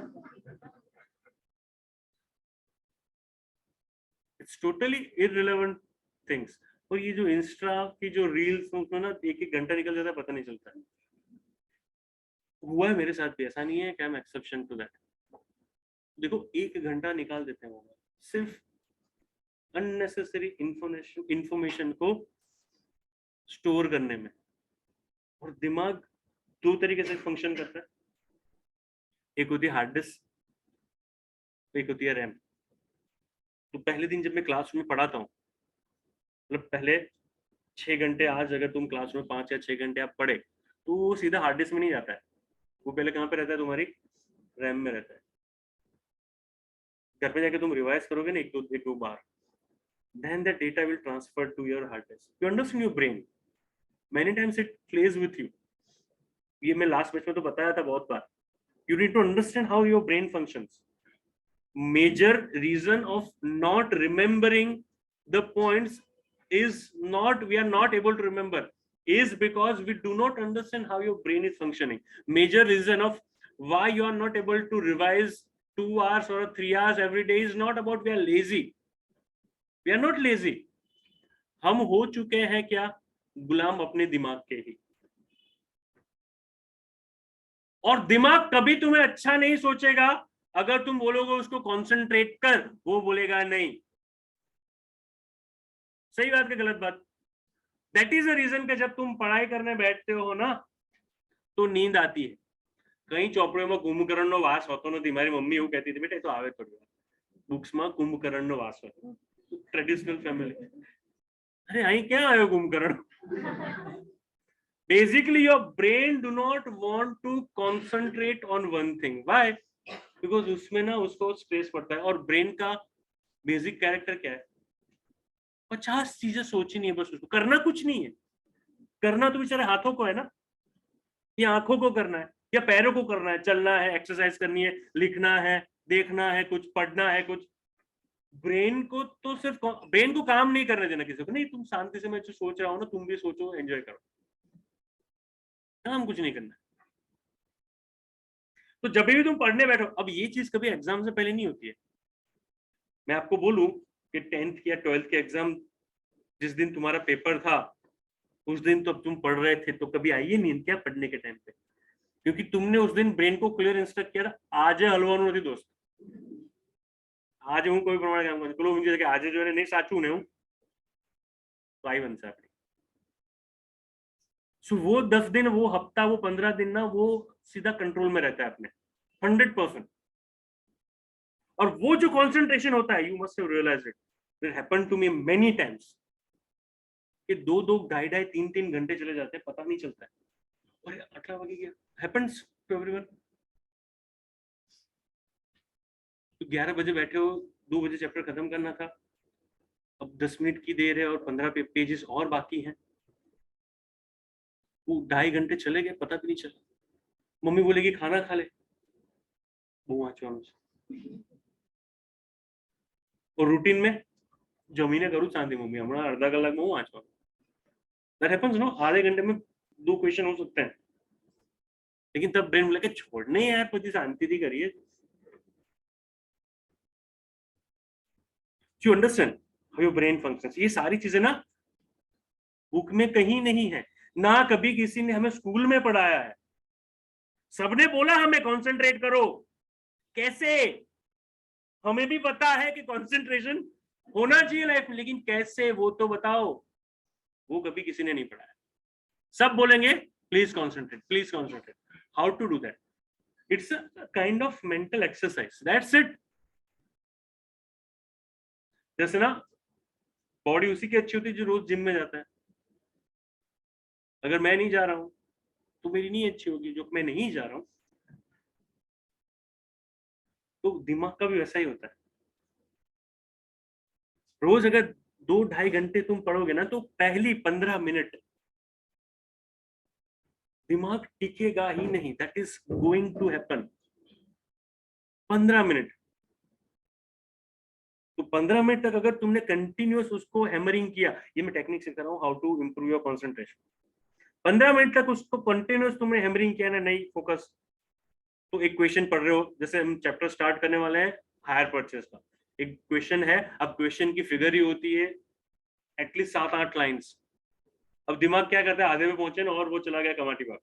It's totally irrelevant things. और ये जो Insta की जो रील्स उसमें ना 1-1 घंटा निकल जाता है, पता नहीं चलता है। हुआ है मेरे साथ भी, ऐसा नहीं है कि I am exception to that. देखो 1 घंटा निकाल देते हैं सिर्फ अननेसेसरी इंफॉर्मेशन को स्टोर करने में। और दिमाग 2 तरीके से फंक्शन करता है, एक होती है हार्ड डिस्क, एक होती है रैम। तो पहले दिन जब मैं क्लासरूम में पढ़ाता हूँ, मतलब पहले 6 घंटे, आज अगर तुम क्लासरूम में 5 या 6 घंटे आप पढ़े तो वो सीधा हार्ड डिस्क में नहीं जाता है, वो पहले कहाँ पे रहता है? तुम्हारी रैम में रहता है। घर पे जाके तुम रिवाइज करोगे ना एक दो बार, then the data will transfer to your hard disk. You understand your brain? Many times it plays with you. ये मैं लास्ट बैच में तो बताया था बहुत बार। You need to understand how your brain functions. Major reason of not remembering the points is not we are not able to remember, is because we do not understand how your brain is functioning. Major reason of why you are not able to revise 2 hours or 3 hours every day is not about we are lazy. We are not lazy. हम हो चुके हैं क्या? गुलाम अपने दिमाग के ही। और दिमाग कभी तुम्हें अच्छा नहीं सोचेगा अगर तुम बोलोगे उसको कंसंट्रेट कर, वो बोलेगा नहीं। सही बात है गलत बात? दैट इज द रीजन कि जब तुम पढ़ाई करने बैठते हो ना तो नींद आती है। कहीं ચોપડીમાં કુંભકર્ણનો વાસ હોતો નથી। મારી મમ્મી એવું કહેતી હતી, બેટા એ તો આવે થોડી વાર બુક્સમાં કુંભકર્ણનો વાસ હોય। ટ્રેડિશનલ ફેમિલી, અરે અહીં ક્યાં આવ્યો Kumbhakarna? Basically your brain do not want to concentrate on one thing. Why? Because उसमें ना उसको स्ट्रेस पड़ता है। और ब्रेन का बेसिक कैरेक्टर क्या है? 50 चीजें सोचनी है, बस उसको करना कुछ नहीं है। करना तो बेचारे हाथों को है ना, या आंखों को करना है, या पैरों को करना है, चलना है, एक्सरसाइज करनी है, लिखना है, देखना है, कुछ पढ़ना है, कुछ। ब्रेन को तो सिर्फ ब्रेन को काम नहीं करने देना किसी को। नहीं, तुम शांति से मैं जो सोच रहा हूँ ना, तुम भी सोचो, एंजॉय करो, काम कुछ नहीं करना। तो जब भी तुम पढ़ने बैठो, अब ये चीज कभी एग्जाम से पहले नहीं होती है। मैं आपको बोलूं कि 10th या 12th के एग्जाम जिस दिन तुम्हारा पेपर था उस दिन तो तुम पढ़ रहे थे, तो कभी आई नींद क्या पढ़ने के टाइम पे? क्योंकि तुमने उस दिन ब्रेन को क्लियर इंस्ट्रक्ट किया था, आज हलवानु नहीं दोस्त, आज हूँ कोई प्रमाण काम करो मुझे आज जो है नहीं साचू ने हूँ तो आई बन सकती। सो वो 10 दिन, वो हफ्ता, वो 15 दिन ना, वो सीधा कंट्रोल में रहता है अपने 100%। और वो जो कंसंट्रेशन होता है, you must have realized it happened to me many times, कि 2-2, 2.5-2.5, 3-3 घंटे चले जाते हैं, पता नहीं चलता है। और 18 बजे गया, हैपेंस टू एवरीवन। तो 11 बजे बैठे हो, 2 बजे चैप्टर खत्म करना था, अब 10 मिनट की देर है और 15 पेजेस और बाकी हैं। वो 2.5 घंटे चले गए, पता भी नहीं चला। मम्मी बोलेगी खाना खा ले, वो और रूटीन में जमीने करूँ शांति मम्मी हमारा अर्धा कलाक में हूँ वाँचवा दैट हैपेंस नो आधे घंटे में 2 क्वेश्चन हो सकते हैं लेकिन तब ब्रेन बोला कि छोड़ने यार पति शांति थी करिए you understand how your brain functions ये सारी चीजें ना बुक में कहीं नहीं है ना कभी किसी ने हमें स्कूल में पढ़ाया है सबने बोला हमें कंसंट्रेट करो कैसे हमें भी पता है कि कंसंट्रेशन होना चाहिए लाइफ में लेकिन कैसे वो तो बताओ वो कभी किसी ने नहीं पढ़ाया सब बोलेंगे please concentrate how to do that it's a kind of mental exercise that's it जैसे ना बॉडी उसी की अच्छी होती है जो रोज जिम में जाता है अगर मैं नहीं जा रहा हूं तो मेरी नहीं अच्छी होगी जो मैं नहीं जा रहा हूं तो दिमाग का भी वैसा ही होता है रोज अगर 2-2.5 घंटे तुम पढ़ोगे ना तो पहली 15 मिनट दिमाग टिकेगा ही नहीं that is going to happen 15 minute तो 15 मिनट तक अगर तुमने कंटिन्यूअस उसको हैमरिंग किया ये मैं टेक्निक सिखा रहा हूँ how to improve your concentration 15 minute तक उसको कंटिन्यूअस तुमने हैमरिंग किया ना नहीं फोकस तो एक क्वेश्चन पढ़ रहे हो जैसे हम चैप्टर स्टार्ट करने वाले हैं हायर परचेस का एक क्वेश्चन है अब क्वेश्चन की फिगर ही होती है एटलीस्ट 7-8 लाइंस अब दिमाग क्या करता है आधे में पहुंचे ना और वो चला गया कमाटी बाग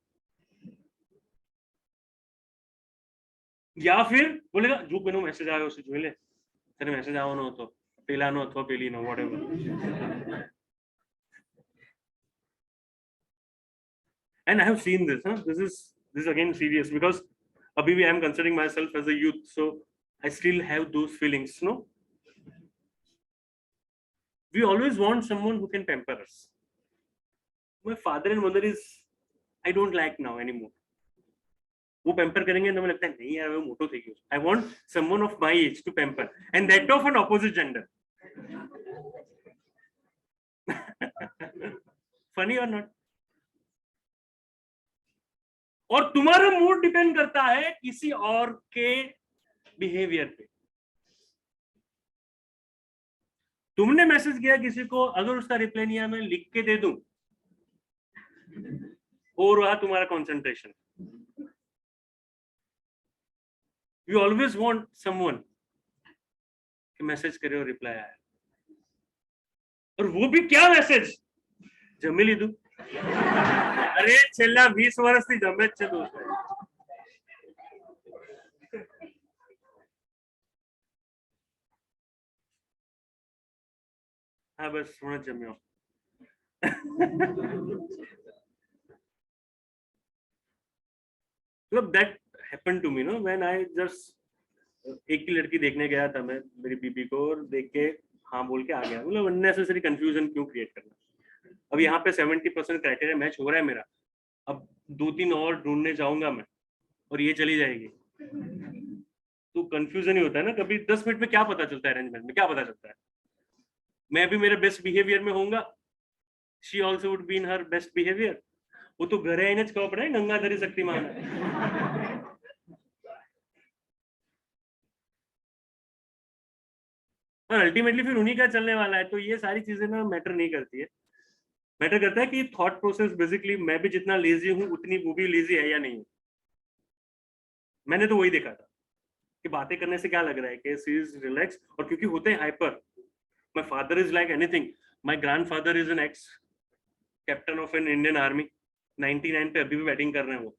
या फिर बोलेगा जो बेनो मैसेज आया उसे जो ले तेरे मैसेज आओ ना तो पेलानो अथवा पेलीनो whatever and I have seen this this is again serious because abhi I am considering myself as a youth so I still have those feelings no we always want someone who can pamper us my father and mother is I don't like now anymore वो pamper करेंगे तो मुझे लगता है नहीं यार वो motto थे क्यों I want someone of my age to pamper and that of an opposite gender funny और नॉट और तुम्हारा मूड डिपेंड करता है किसी और के बिहेवियर पे तुमने मैसेज किया किसी को अगर उसका रिप्लाई नहीं आया मैं लिख के दे दूं हो रहा तुम्हारा concentration you always want someone कि मैसेज करे और रिप्लाई आया और वो भी क्या मैसेज जमी लीधु अरे छेल्ला 20 વર્ષથી જમે જ છે દોસ્ત हाँ बस हूँ जम्यो मतलब that happened to me no when I just एक ही लड़की देखने गया था मैं मेरी बीबी को और देख के हाँ बोल के आ गया मतलब अननेसेसरी कंफ्यूजन क्यों क्रिएट करना अब यहाँ पे 70% क्राइटेरिया मैच हो रहा है मेरा अब 2-3 और ढूंढने जाऊंगा मैं और ये चली जाएगी तो कंफ्यूजन ही होता है ना कभी 10 मिनट में क्या पता चलता है अरेंजमेंट में क्या पता चलता है मैं भी मेरे बेस्ट बिहेवियर में होऊंगा she also would be in her best behaviour वो तो घरे आईने ज खबर पड़े गंगाधरी शक्तिमान और अल्टीमेटली फिर उन्हीं का चलने वाला है तो ये सारी चीजें ना मैटर नहीं करती है मैटर करता है कि थॉट प्रोसेस बेसिकली मैं भी जितना लेजी हूं उतनी वो भी लेजी है या नहीं मैंने तो वही देखा था कि बातें करने से क्या लग रहा है कि शी इज रिलैक्स और क्योंकि होते हैं hyper my father is like anything my grandfather is an x captain of an Indian army 99 पे अभी भी बैटिंग कर रहे हैं वो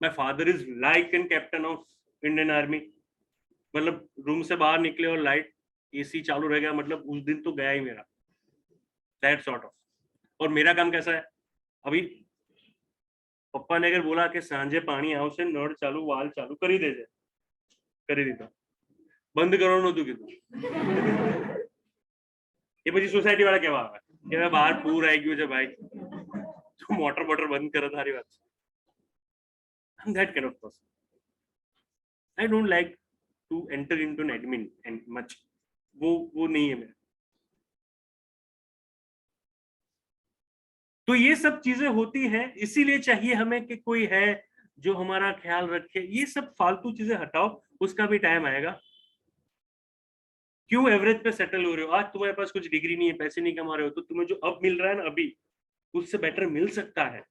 my father is like an captain of Indian army मतलब रूम से बाहर निकले और लाइट एसी चालू रहेगा मतलब उस दिन तो गया ही मेरा दैट सॉर्ट ऑफ और मेरा काम कैसा है अभी पप्पा ने अगर बोला कि सांझे पानी आवशे नळ चालू वाल चालू કરી દેજે કરી દીધો બંધ કરવાનું નહોતું કીધું એ પછી સોસાયટી વાળા કેવા આવે કે બહાર પૂર આવી ગયું છે ભાઈ તું મોટર બોટર બંધ કરે તારી વાત I'm that kind of person I don't like to enter into an admin and much वो नहीं है मेरा तो ये सब चीजें होती हैं इसीलिए चाहिए हमें कि कोई है जो हमारा ख्याल रखे ये सब फालतू चीजें हटाओ उसका भी टाइम आएगा क्यों एवरेज पे सेटल हो रहे हो? आज तुम्हारे पास कुछ डिग्री नहीं है, पैसे नहीं कमा रहे हो, तो तुम्हें जो अब मिल रहा है ना अभी, उससे बेटर मिल सकता है।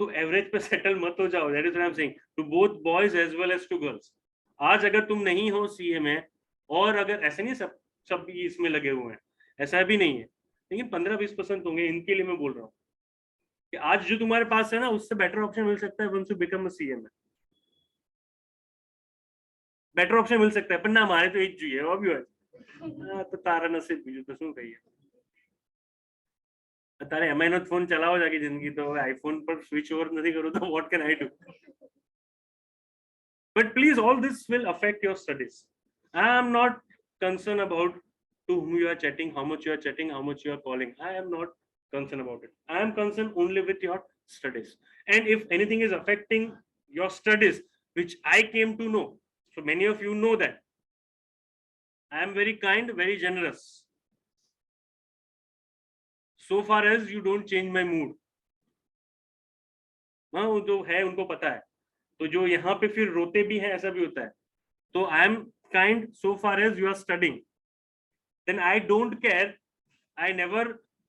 तो एवरेज पे सेटल मत हो जाओ। That is what I am saying to both boys as well as to girls. आज अगर तुम नहीं हो सीए में, और अगर ऐसे नहीं सब सब इसमें लगे हुए हैं, ऐसा भी नहीं है, लेकिन 15-20% होंगे, इनके लिए मैं बोल रहा हूँ कि आज जो तुम्हारे पास है ना, उससे बेटर ऑप्शन मिल सकता है once you become a CA में। बेटर ऑप्शन मिल सकता है, पर ना हमारे तो एक चाहिए वो भी है। तो तारा नसीब बीजू तो શું કહીએ। તારે એમઆઈ નો ફોન ચલાવો જાકે જિંદગી, તો હવે આઈફોન પર સ્વિચ ઓવર નથી કરું તો what can I do? But please, all this will affect your studies. I am not concerned about to whom you are chatting, how much you are chatting, how much you are calling. I am not concerned about it. I am concerned only with your studies. And if anything is affecting your studies, which I came to know, so many of you know that I am very kind, very generous, so far as you don't change my mood. हाँ, वो जो है उनको पता है। तो जो यहाँ पे फिर रोते भी हैं, ऐसा भी होता है। तो I am kind so far as you are studying, then I don't care. I never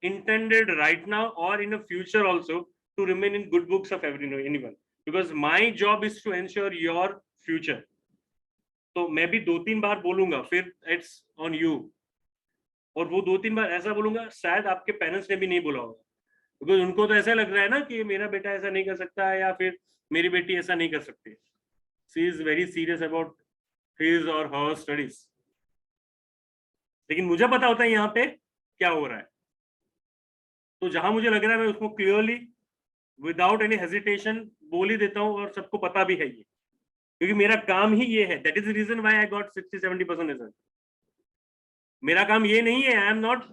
intended right now or in the future also to remain in good books of anyone, because my job is to ensure your future. तो मैं भी 2-3 बार बोलूंगा, फिर it's on you, और वो 2-3 बार ऐसा बोलूंगा शायद आपके पेरेंट्स ने भी नहीं बोला होगा, बिकॉज उनको तो ऐसा लग रहा है ना कि मेरा बेटा ऐसा नहीं कर सकता है, या फिर मेरी बेटी ऐसा नहीं कर सकती। She is very serious about his और हर स्टडीज। लेकिन मुझे पता होता है यहाँ पे क्या हो रहा है, तो जहां मुझे लग रहा है मैं उसको क्लियरली विदाउट एनी हेजिटेशन बोल ही देता हूँ, और सबको पता भी है ये, क्योंकि मेरा काम ही ये है। That is the reason why I got 60-70% result. मेरा काम ये नहीं है, I am not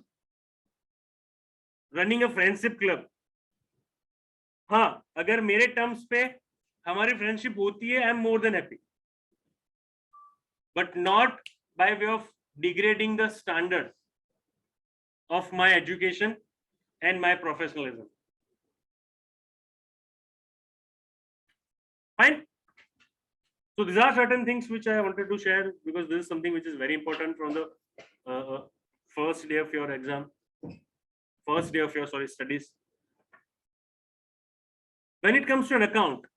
running a friendship club. हाँ, अगर मेरे टर्म्स पे हमारी फ्रेंडशिप होती है, I am more than happy, but not by way of degrading the standard of my education and my professionalism. Fine. So these are certain things which I wanted to share, because this is something which is very important from the first day of your exam, first day of your studies. When it comes to an account,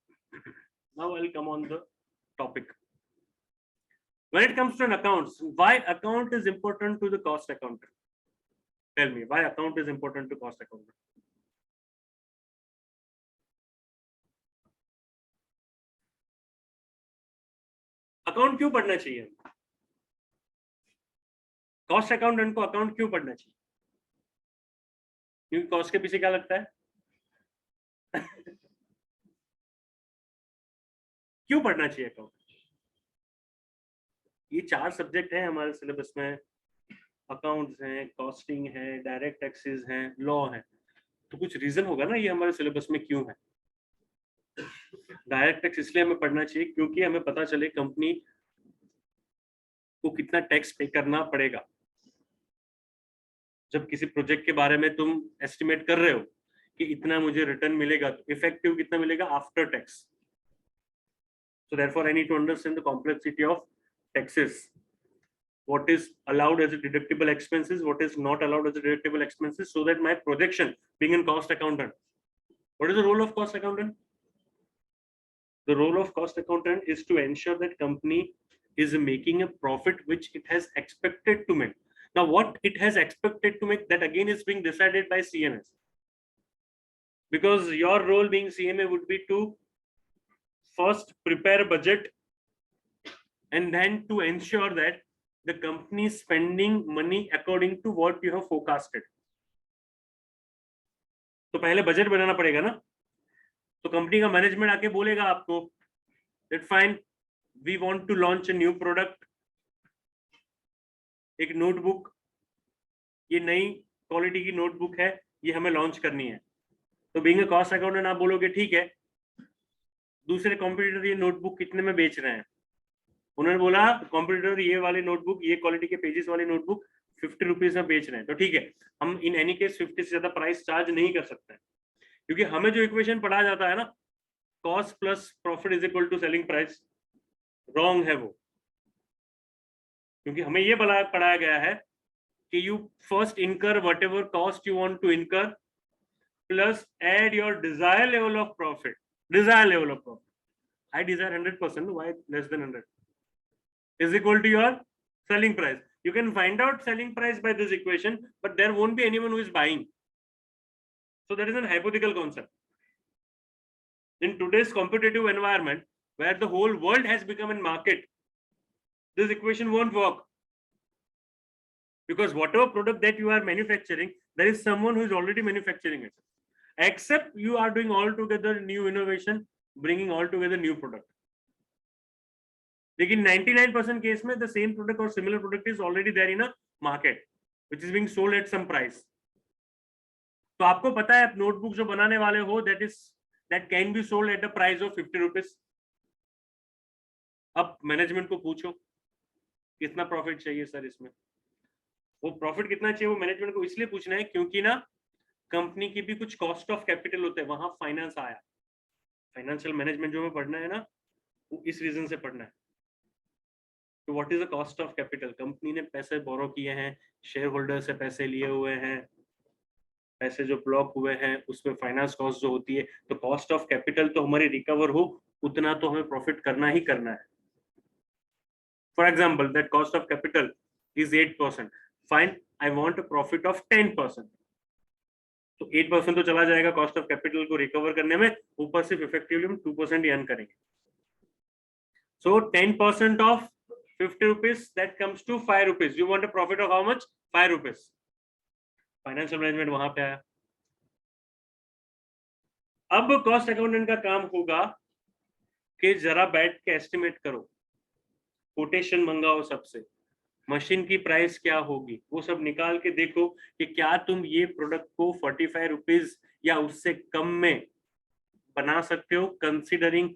now I'll come on the topic. When it comes to an accounts, why account is important to the cost accountant? Tell me why account is important to cost accountant. Account क्यों पढ़ना चाहिए? Cost accountant को account क्यों पढ़ना चाहिए? क्योंकि cost के पीछे क्या लगता है? क्यों पढ़ना चाहिए अकाउंट? ये 4 सब्जेक्ट हैं हमारे सिलेबस में, अकाउंट्स हैं, कॉस्टिंग है, डायरेक्ट टैक्सेस हैं, लॉ है। तो कुछ रीजन होगा ना ये हमारे सिलेबस में क्यों है। डायरेक्ट टैक्स इसलिए हमें पढ़ना चाहिए क्योंकि हमें पता चले कंपनी को कितना टैक्स पे करना पड़ेगा। जब किसी प्रोजेक्ट के बारे में तुम एस्टिमेट कर रहे हो कि इतना मुझे रिटर्न मिलेगा, तो इफेक्टिव कितना मिलेगा after tax. So therefore I need to understand the complexity of taxes, what is allowed as a deductible expenses, what is not allowed as a deductible expenses, so that my projection, being a cost accountant, what is the role of cost accountant? The role of cost accountant is to ensure that company is making a profit which it has expected to make. Now what it has expected to make, that again is being decided by CMS, because your role being CMA would be to first prepare a budget and then to ensure that the company is spending money according to what you have forecasted. तो पहले budget बनाना पड़ेगा ना। तो company का management आके बोलेगा आपको that fine, we want to launch a new product, एक नोटबुक, ये नई क्वालिटी की नोटबुक है, ये हमें लॉन्च करनी है। तो बीइंग अ कॉस्ट अकाउंटेंट आप बोलोगे ठीक है, दूसरे कॉम्पिटिटर ये नोटबुक कितने में बेच रहे हैं? उन्होंने बोला कॉम्पिटिटर ये वाली नोटबुक, ये क्वालिटी के पेजेस वाली नोटबुक 50 रुपीज में बेच रहे हैं, तो ठीक है, हम इन एनी केस 50 से ज्यादा प्राइस चार्ज नहीं कर सकते हैं, क्योंकि हमें जो इक्वेशन पढ़ा जाता है ना, cost plus profit is equal to selling price, wrong है वो। क्योंकि हमें ये पढ़ाया गया है कि you first incur whatever cost you want to incur plus add your desired level of profit. I desire 100%. Why less than 100? Is equal to your selling price. You can find out selling price by this equation, but there won't be anyone who is buying. So that is a hypothetical concept. In today's competitive environment, where the whole world has become a market, this equation won't work. Because whatever product that you are manufacturing, there is someone who is already manufacturing it. Except you are doing altogether new innovation, bringing all together new product. लेकिन 99% case में the same product or similar product is already there in a market, which is being sold at some price. तो आपको पता है आप notebook जो बनाने वाले हो, that can be sold at the price of 50 rupees. अब मैनेजमेंट को पूछो कितना प्रॉफिट चाहिए सर इसमें. वो प्रॉफिट कितना चाहिए वो मैनेजमेंट को इसलिए पूछना है क्योंकि ना कंपनी की भी कुछ कॉस्ट ऑफ कैपिटल होते हैं, वहां फाइनेंस आया. फाइनेंशियल मैनेजमेंट जो हमें पढ़ना है ना, वो इस रीजन से पढ़ना है. तो what is the cost of capital. Company ने पैसे बोरो किए हैं, शेयर होल्डर से पैसे लिए हुए हैं, पैसे जो ब्लॉक हुए हैं उसमें फाइनेंस कॉस्ट जो होती है, तो कॉस्ट ऑफ कैपिटल तो हमारी रिकवर हो उतना तो हमें प्रॉफिट करना ही करना है. For example that cost of capital is 8%. Fine, I want a profit of 10%. तो 8% तो चला जाएगा कॉस्ट ऑफ कैपिटल को रिकवर करने में, ऊपर से इफेक्टिवली हम 2% ही अर्न करेंगे. So 10% of 50 rupees that comes to 5 rupees. You want a profit of how much? 5 rupees. Financial management वहां पे आया. अब कॉस्ट अकाउंटेंट का काम होगा कि जरा बैठ के एस्टिमेट करो, कोटेशन मंगाओ सबसे, मशीन की प्राइस क्या होगी, वो सब निकाल के देखो कि क्या तुम ये प्रोडक्ट को 45 रुपीज या उससे कम में बना सकते हो, considering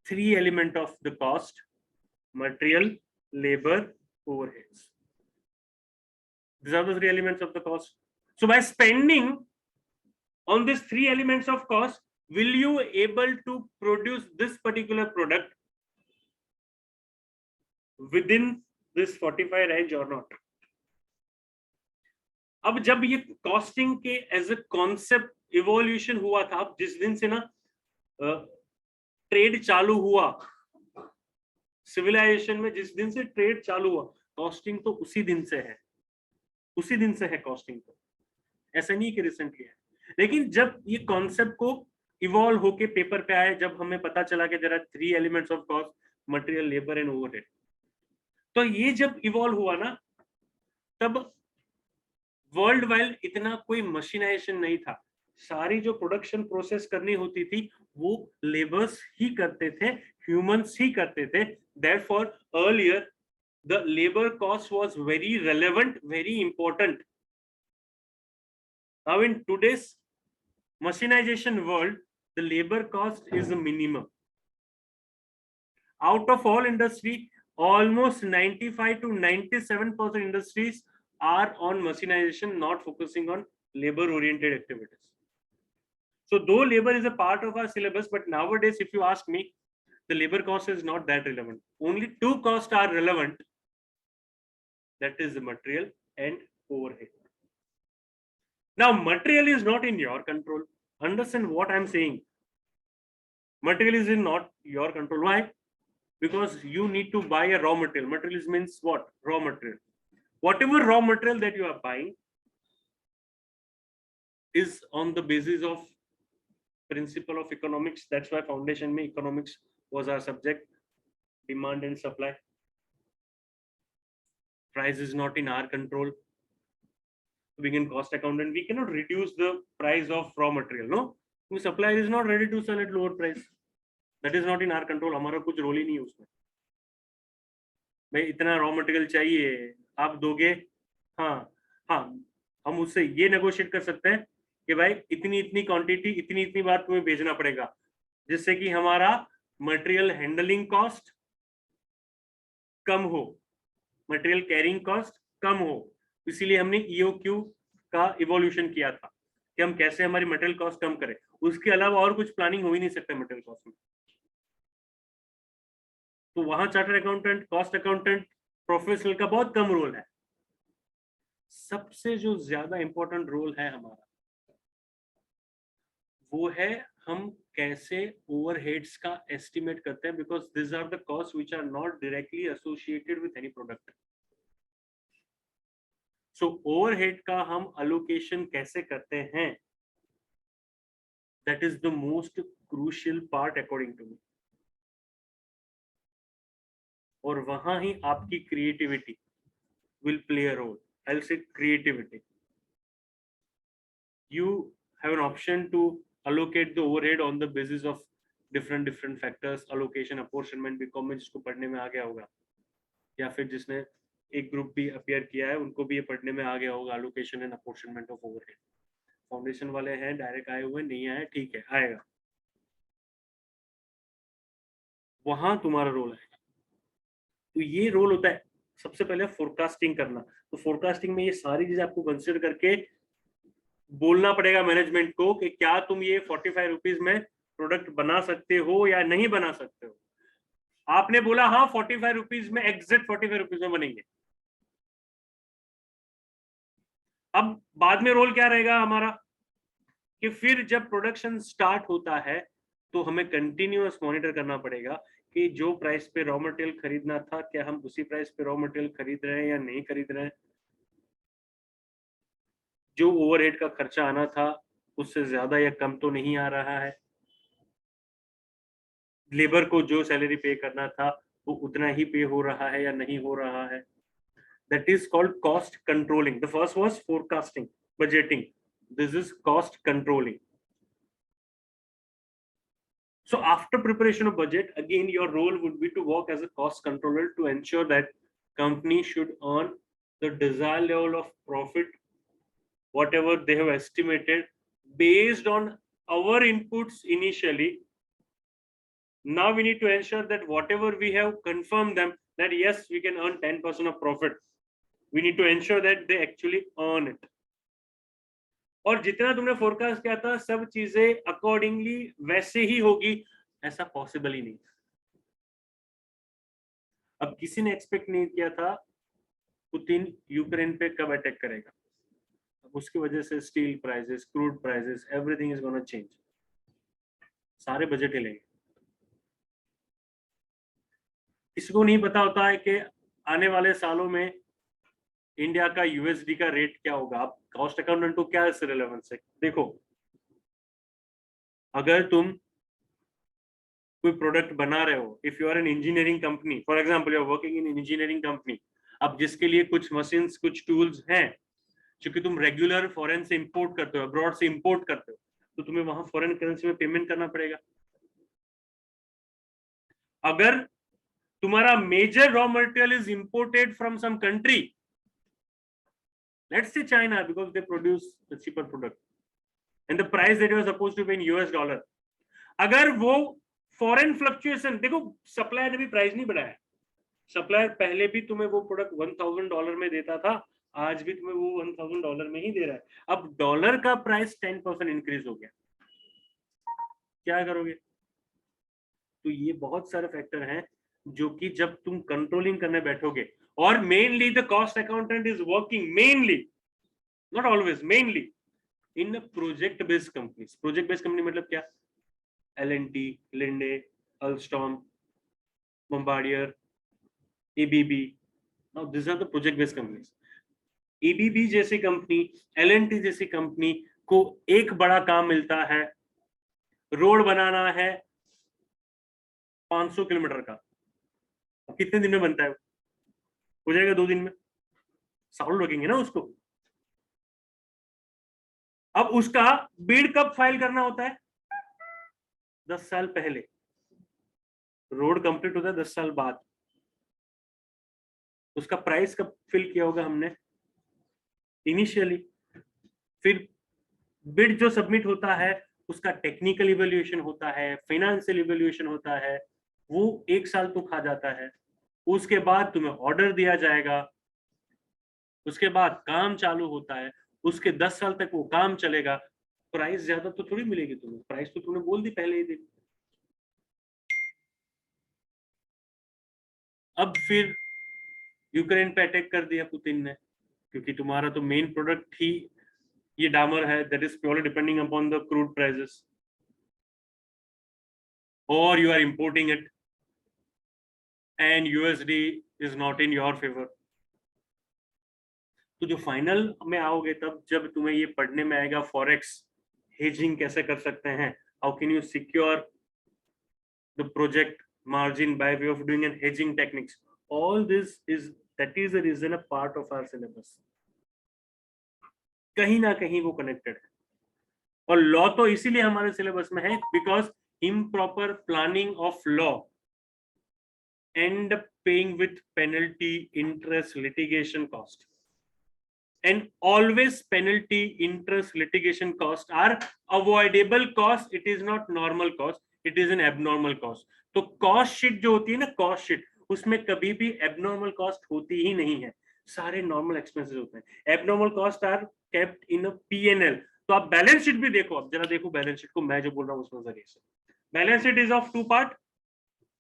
3 element of the cost: material, labour, overheads. These are the 3 elements of the cost. So by spending on these 3 elements of cost, will you able to produce this particular product within this 45 range or not? अब जब ये costing के as a concept evolution हुआ था, जिस दिन से ना ट्रेड चालू हुआ, सिविलाइजेशन में जिस दिन से ट्रेड चालू हुआ, कॉस्टिंग तो उसी दिन से है, उसी दिन से है कॉस्टिंग. तो ऐसा नहीं कि रिसेंटली है, लेकिन जब ये कॉन्सेप्ट को इवॉल्व होके पेपर पे आए, जब हमें पता चला कि there are 3 elements of cost: material, labour and overhead. तो ये जब इवॉल्व हुआ ना, तब वर्ल्ड वाइड इतना कोई मशीनाइजेशन नहीं था. सारी जो प्रोडक्शन प्रोसेस करनी होती थी वो लेबर्स ही करते थे, ह्यूमंस ही करते थे. Therefore earlier the labor cost was very relevant, very important. Now in today's machinization world, the labor cost is a minimum. Out of all industry, almost 95 to 97% industries are on machinization, not focusing on labor oriented activities. So though labor is a part of our syllabus, but nowadays if you ask me, the labor cost is not that relevant. Only 2 costs are relevant, that is the material and overhead. Now material is not in your control. Understand what I'm saying. Material is in not your control. Why? Because you need to buy a raw material. Material means what? Raw material. Whatever raw material that you are buying is on the basis of principle of economics. That's why foundation mein economics was our subject. Demand and supply. Price is not in our control. Being in cost accountant, we cannot reduce the price of raw material. No, the supplier is not ready to sell at lower price. That is not in our control. हमारा कुछ role ही नहीं है उसमें. भाई इतना raw material चाहिए, आप दोगे? हाँ, हम उससे ये नेगोशिएट कर सकते हैं कि भाई इतनी इतनी क्वांटिटी इतनी इतनी बार तुम्हें भेजना पड़ेगा, जिससे कि हमारा मटेरियल हैंडलिंग कॉस्ट कम हो, मटेरियल कैरिंग कॉस्ट कम हो. इसीलिए हमने EOQ का इवोल्यूशन किया था कि हम कैसे हमारी मटेरियल कॉस्ट कम करें. उसके अलावा और कुछ प्लानिंग हो ही नहीं सकता मटेरियल कॉस्ट में. तो वहां chartered accountant, cost accountant professional का बहुत कम रोल है। सबसे जो ज्यादा इंपॉर्टेंट रोल है हमारा वो है हम कैसे ओवरहेड्स का एस्टिमेट करते हैं, because this are the cost which are not directly associated with any product. So overhead का हम अलोकेशन कैसे करते हैं, that is the most crucial part according to me. और वहां ही आपकी creativity will play a role. I'll say creativity. You have an option to allocate the overhead on the basis of different factors, allocation, apportionment, BCom में जिसको पढ़ने में आ गया होगा, या फिर जिसने एक ग्रुप भी अपीयर किया है उनको भी ये पढ़ने में आ गया होगा, allocation and apportionment of overhead। Foundation वाले हैं डायरेक्ट आए हुए नहीं आए, ठीक है आएगा, वहां तुम्हारा रोल है। तो ये रोल होता है सबसे पहले फोरकास्टिंग करना। तो फोरकास्टिंग में ये सारी चीजें आपको कंसिडर करके बोलना पड़ेगा मैनेजमेंट को कि क्या तुम ये 45 रुपीज में प्रोडक्ट बना सकते हो या नहीं बना सकते हो। आपने बोला हाँ 45 रुपीज में, एग्जैक्ट 45 रुपीज में बनेंगे। अब बाद में रोल क्या रहेगा हमारा कि फिर जब प्रोडक्शन स्टार्ट होता है तो हमें कंटिन्यूअस मॉनिटर करना पड़ेगा कि जो प्राइस पे रॉ मटेरियल खरीदना था क्या हम उसी प्राइस पे रॉ मटेरियल खरीद रहे हैं या नहीं खरीद रहे हैं, जो ओवरहेड का खर्चा आना था उससे ज्यादा या कम तो नहीं आ रहा है, लेबर को जो सैलरी पे करना था वो उतना ही पे हो रहा है या नहीं हो रहा है। That is called cost controlling. The first was forecasting, budgeting, this is cost controlling. So after preparation of budget, again your role would be to work as a cost controller to ensure that company should earn the desired level of profit, whatever they have estimated based on our inputs initially. Now we need to ensure that whatever we have confirmed them that yes we can earn 10% of profit, we need to ensure that they actually earn it. और जितना तुमने forecast किया था सब चीजें accordingly वैसे ही होगी, ऐसा पॉसिबल ही नहीं। अब किसी ने एक्सपेक्ट नहीं किया था पुतिन यूक्रेन पे कब अटैक करेगा, अब उसकी वजह से steel prices, crude prices, everything is gonna change, सारे बजट हिलेंगे। किसी को नहीं पता होता है कि आने वाले सालों में इंडिया का यूएसडी का रेट क्या होगा। आप कॉस्ट अकाउंटेंट को क्या इससे रिलेवेंस है, देखो अगर तुम कोई प्रोडक्ट बना रहे हो, if you are an engineering company, for example you are working in engineering company, अब जिसके लिए कुछ मशीन्स, कुछ टूल्स हैं क्योंकि तुम रेगुलर फॉरेन से इंपोर्ट करते हो, अब्रॉड से इंपोर्ट करते हो, तो तुम्हें वहां फॉरेन करेंसी में पेमेंट करना पड़ेगा। अगर तुम्हारा major raw material is imported from some country, let's say China, because they produce the cheaper product and the price that was supposed to be in US dollar, अगर वो foreign fluctuation, देखो supplier ने भी price नहीं बढ़ाया, supplier पहले भी तुम्हें वो प्रोडक्ट $1000 में देता था, आज भी तुम्हें वो $1000 में ही दे रहा है। अब डॉलर का प्राइस 10% इंक्रीज हो गया, क्या करोगे। तो ये बहुत सारे फैक्टर हैं जो कि जब तुम कंट्रोलिंग करने बैठोगे, और mainly the cost accountant is working mainly, not always, mainly in project based companies. Project based company मतलब क्या, L&T, Linde, Alstom, Bombardier, ABB, now these are the project based companies। ABB जैसी company, L&T जैसी company को एक बड़ा काम मिलता है, रोड बनाना है 500 किलोमीटर का, कितने दिन में बनता है, हो जाएगा 2 दिन में, साल लगेंगे ना उसको। अब उसका बिड कब फाइल करना होता है, 10 साल पहले, रोड कंप्लीट होता है 10 साल बाद, उसका प्राइस कब फिल किया होगा हमने, इनिशियली। फिर बिड जो सबमिट होता है उसका टेक्निकल इवैल्यूएशन होता है, फाइनेंशियल इवैल्यूएशन होता है, वो 1 साल तो खा जाता है। उसके बाद तुम्हें ऑर्डर दिया जाएगा, उसके बाद काम चालू होता है, उसके 10 साल तक वो काम चलेगा। प्राइस ज्यादा तो थोड़ी मिलेगी तुम्हें, प्राइस तो तुमने बोल दी पहले ही दिन। अब फिर यूक्रेन पे अटैक कर दिया पुतिन ने, क्योंकि तुम्हारा तो मेन प्रोडक्ट ही ये डामर है, that is purely depending upon the crude prices, और you are importing it and USD is not in your favour. तो जो फाइनल में आओगे तब जब तुम्हें ये पढ़ने में आएगा फॉरेक्स हेजिंग कैसे कर सकते हैं, how can you secure the project margin by way of doing an hedging techniques, all this is, that is the reason a part of our syllabus, कहीं ना कहीं वो कनेक्टेड है। और लॉ तो इसीलिए हमारे सिलेबस में है because improper planning of law end up paying with penalty, interest, litigation cost, and always penalty, interest, litigation cost are avoidable cost, it is not normal cost, it is an abnormal cost। तो cost sheet जो होती है ना, cost sheet, उसमें कभी भी abnormal cost होती ही नहीं है, सारे नॉर्मल एक्सपेंसेस होते हैं। Abnormal cost are kept in a PNL. तो आप बैलेंस शीट भी देखो, अब जरा देखो बैलेंस शीट को, मैं जो बोल रहा हूँ उसमें जरिए से। Balance sheet is of two part,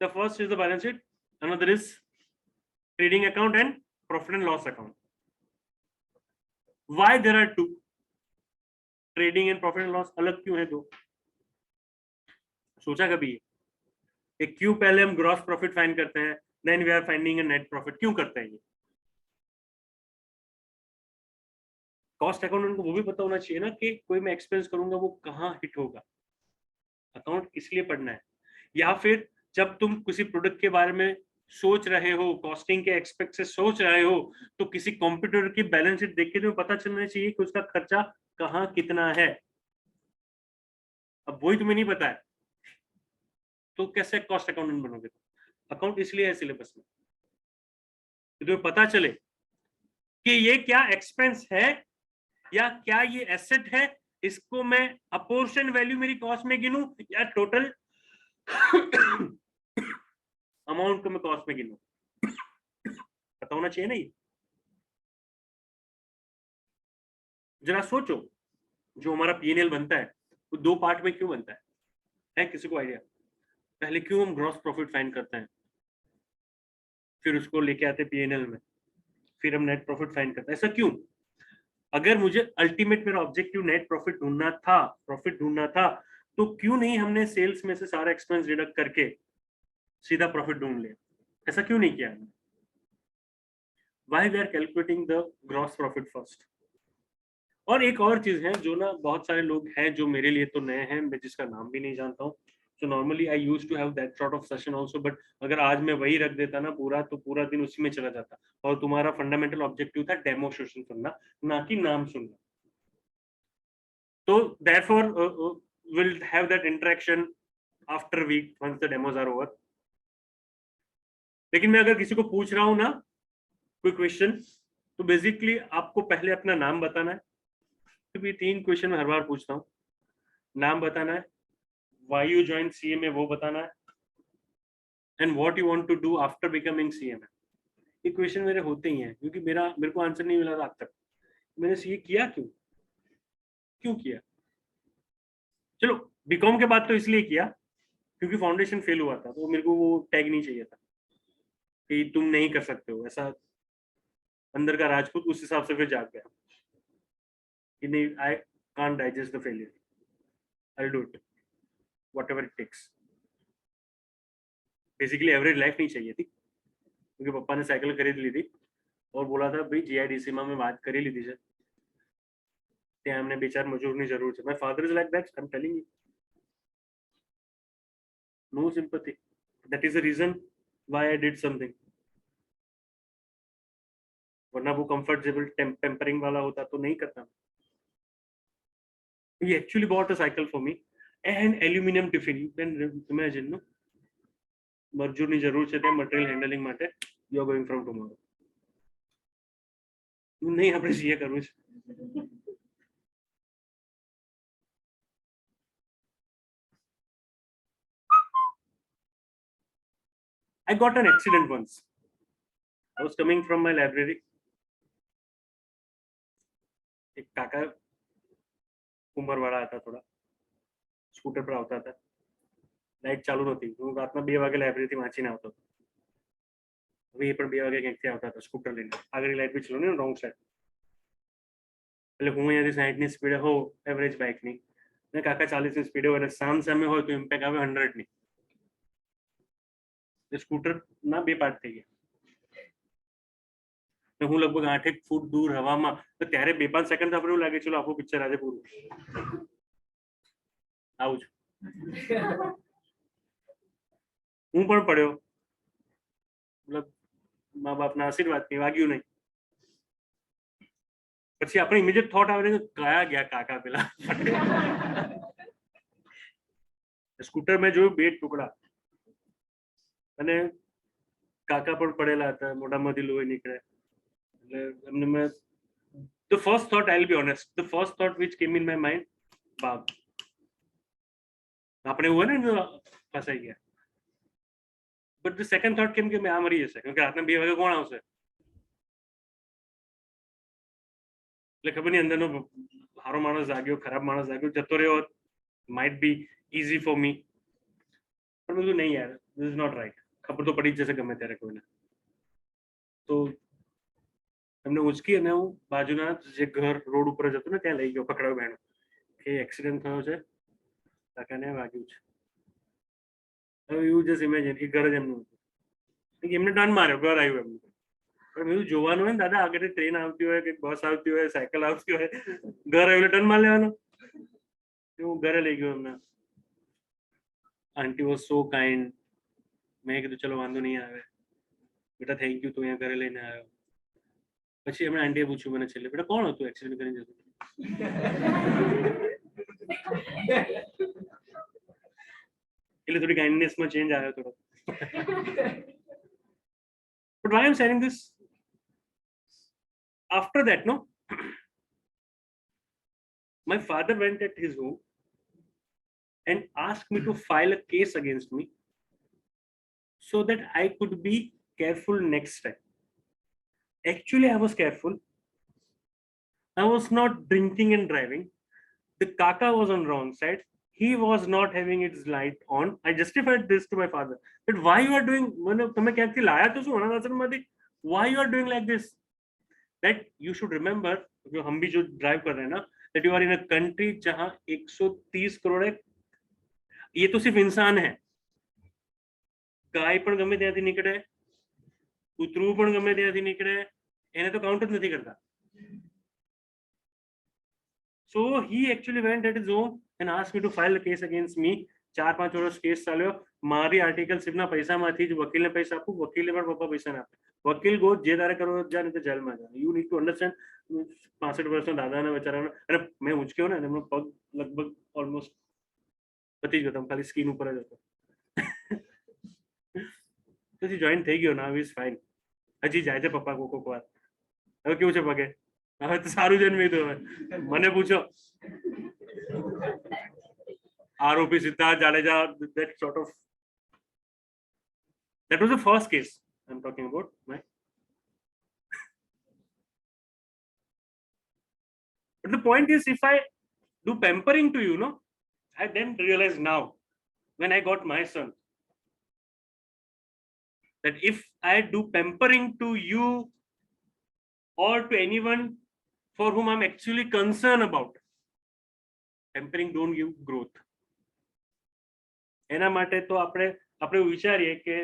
the first is the balance sheet, another is trading account and profit and loss account. Why there are two? Trading and profit and loss अलग क्यों है दो? सोचा कभी ये क्यों पहले हम ग्रॉस प्रॉफिट फाइंड करते हैं, then we are finding a net profit, क्यों करते हैं ये? कॉस्ट अकाउंटेंट को वो भी पता होना चाहिए ना कि कोई मैं एक्सपेंस करूंगा वो कहाँ हिट होगा। अकाउंट इसलिए पढ़ना है। या फिर जब तुम किसी प्रोडक्ट के बारे में सोच रहे हो, कॉस्टिंग के एक्सपेक्ट से सोच रहे हो, तो किसी कॉम्पिटिटर की बैलेंस शीट देख के तुम्हें पता चलना चाहिए कि उसका खर्चा कहाँ कितना है। अब वही तुम्हें नहीं पता है तो कैसे कॉस्ट अकाउंटेंट बनोगे? अकाउंट इसलिए है सिलेबस में, तुम्हें पता चले कि ये क्या एक्सपेंस है या क्या ये एसेट है, इसको मैं अपोर्शन वैल्यू मेरी कॉस्ट में गिनूं या टोटल अमाउंट को मैं कॉस्ट में गिनूं, पता होना चाहिए ना ये। जरा सोचो, जो हमारा पीएनएल बनता है वो दो पार्ट में क्यों बनता है किसी को आइडिया? पहले क्यों हम ग्रॉस प्रॉफिट फाइंड करते हैं, फिर उसको लेके आते पीएनएल में, फिर हम नेट प्रॉफिट फाइंड करते हैं, ऐसा क्यों? अगर मुझे अल्टीमेट मेरा ऑब्जेक्टिव नेट प्रॉफिट ढूंढना था, प्रॉफिट ढूंढना था, तो क्यों नहीं हमने सेल्स में से सारा एक्सपेंस डिडक्ट करके सीधा प्रॉफिट ढूंढ लिया? ऐसा क्यों नहीं किया हमने? Why we are calculating the gross profit first. और एक और चीज है जो ना बहुत सारे लोग हैं जो मेरे लिए तो नए हैं, मैं जिसका नाम भी नहीं जानता हूँ। So normally I used to have that sort of session also, but अगर आज मैं वही रख देता ना पूरा, तो पूरा दिन उसी में चला जाता। और तुम्हारा फंडामेंटल ऑब्जेक्टिव था डेमोस्ट्रेशन सुनना, ना कि नाम सुनना। तो therefore we'll have that interaction after week once the demos are over। लेकिन मैं अगर किसी को पूछ रहा हूँ ना कोई क्वेश्चन, तो बेसिकली आपको पहले अपना नाम बताना है, क्योंकि 3 क्वेश्चन मैं हर बार पूछता हूँ। नाम बताना है, why you joined CMA वो बताना है, and what you want to do after becoming CMA। ये क्वेश्चन मेरे होते ही हैं, क्योंकि मेरे को आंसर नहीं मिला था आज तक। मैंने सीए किया क्यों किया? चलो बीकॉम के बाद तो इसलिए किया क्योंकि फाउंडेशन फेल हुआ था, तो मेरे को वो टैग नहीं चाहिए था कि तुम नहीं कर सकते हो, ऐसा अंदर का राजपूत उस हिसाब से फिर जाग गया कि नहीं, I can't digest the failure, I do it whatever it takes. Basically average life नहीं चाहिए थी, क्योंकि पापा ने साइकिल खरीद ली थी और बोला था भाई जीआईडीसी में बात कर ही ली थी, हमने बेचार मजूरनी जरूर है। My father is like that, I am telling you, no sympathy, that is the reason why I did something. वरना वो कंफर्टेबल टेम्परिंग वाला होता तो नहीं करता। He actually bought a cycle for me and aluminum tiffin. You can imagine, no? મજૂરની જરૂર છે તે મટીરિયલ હેન્ડલિંગ માટે, you are going from tomorrow. નહીં આપણે સીએ કરવું છે। I got an accident once. I was coming from my library. एक काका उम्र वाला आता, थोड़ा स्कूटर पर આવતા હતા, લાઈટ ચાલુ નહોતી, હું રાતના 2 વાગે લાઇબ્રેરીથી વાંચીને આવતો હતો। હવે એ પણ 2 વાગે ક્યાંકથી આવતા હતા સ્કૂટર લઈને, આગળની લાઈટ બી ચલો ને રોંગ સાઈડ, એટલે હું અહીંયાથી 60 ની સ્પીડે હોઉં એવરેજ બાઇકની, ને કાકા 40 ની સ્પીડે હોય, અને સામ સામે હોય તો ઇમ્પેક્ટ આવે 100 ની. સ્કૂટર ના 2 પાર્ટ થઈ ગયા. હું લગભગ 8 ફૂટ દૂર હવામાં, તો ત્યારે 2-5 સેકન્ડ આપણે એવું લાગે ચલો આપણું પિક્ચર આજે પૂરું. આવું જ હું પણ પડ્યો, મતલબ મા બાપના આશીર્વાદથી વાગ્યું નહીં. પછી આપણે ઇમિડિયેટ થોટ આવે કે કયા ગયા કાકા પેલા. સ્કૂટર મેં જોયું 2 ટુકડા, અને કાકા પણ પડેલા હતા, મોઢામાંથી લોહી નીકળે. એટલે એમને મેં the first thought, I'll be honest, the first thought which came in my mind, બાપ આપણે એવું હોય ને ફસાઈ ગયા. બટ ધ સેકન્ડ થોટ કેમ કે મેં આ મરી જશે, કેમ કે રાતના 2 વાગે કોણ આવશે, એટલે ખબર નહીં અંદરનો સારો માણસ જાગ્યો, ખરાબ માણસ જાગ્યો, જતો રહ્યો, might be easy for me. પણ બધું નહીં યાર, ધીસ ઇઝ નોટ રાઈટ. ખબર તો પડી જ જશે ગમે ત્યારે કોઈને. તો એમને ઉચકી અને હું બાજુના જે ઘર રોડ ઉપર જ હતું ને ત્યાં લઈ ગયો, પકડાયો બહેનો કે એક્સિડન્ટ થયો છે, કાકાને વાગ્યું છે. હવે એવું જસ્ટ ઇમેજિન કે ઘર જ એમનું હતું, એમને ટર્ન માર્યો, ઘર આવ્યું એમનું. પણ એવું જોવાનું હોય ને દાદા, આગળ ટ્રેન આવતી હોય કે બસ આવતી હોય, સાયકલ આવતી હોય, ઘર આવ્યું ટર્ન માર લેવાનો. હું ઘરે લઈ ગયો એમને. આંટી વોઝ સો કાઇન્ડ. મેં કીધું ચલો વાંધો નહીં આવે બેટા, થેન્ક યુ, તું અહીંયા ઘરે લઈને આવ્યો. પછી એમણે આંટીએ પૂછ્યું મને છેલ્લે, બેટા કોણ હતું એક્સિડન્ટ કરીને જતું? એટલે થોડી કાઇન્ડનેસમાં ચેન્જ આવ્યો થોડો. But why I'm saying this? After that, no, my father went at his home and asked me to file a case against me so that I could be careful next time. Actually, I was careful. I was not drinking and driving. The kaka was on wrong side. He was not having its light on. I justified this to my father. But why you are doing? Why you are doing like this? That you should remember. हम भी जो drive कर रहे हैं ना, that you are in a country जहाँ 130 करोड़ है. ये तो सिर्फ इंसान है. ગાય પણ ગમે ત્યાંથી નીકળે, કૂતરું પણ ગમે ત્યાંથી નીકળે, એને તો કાઉન્ટ જ નથી કરતા. So he actually went at his home and asked me to file a case against me. 4-5 વર્ષ કેસ ચાલ્યો. મારી આર્ટિકલશીપના પૈસામાંથી જ વકીલને પૈસા આપું, વકીલે પણ પપ્પા પૈસા ના આપે. વકીલ ગો જે તારે કરવો જા, નહીં તો જેલમાં જા. You need to understand. 65 વર્ષના દાદાના બચારાનો, અને મેં ઉંચક્યો ને, એમનો પગ લગભગ ઓલમોસ્ટ પતી જ ગયો, ખાલી સ્કીન ઉપર જ હતો. પછી જોઈન થઈ ગયો, નાવ ઇઝ ફાઇન. હજી જાય છે પપ્પા કોક વાર. હવે કેવું છે પગે? હવે તો સારું જન્મ્યું હતું. હવે મને પૂછો, આરોપી Siddharth Jadeja, that sort of, that was the first case I'm talking about. But the point is, if I do pampering to you, no, I then realize now when I got my son, that if I do pampering to you or to anyone for whom I'm actually concerned about, pampering don't give growth. એના માટે તો આપણે વિચારીએ કે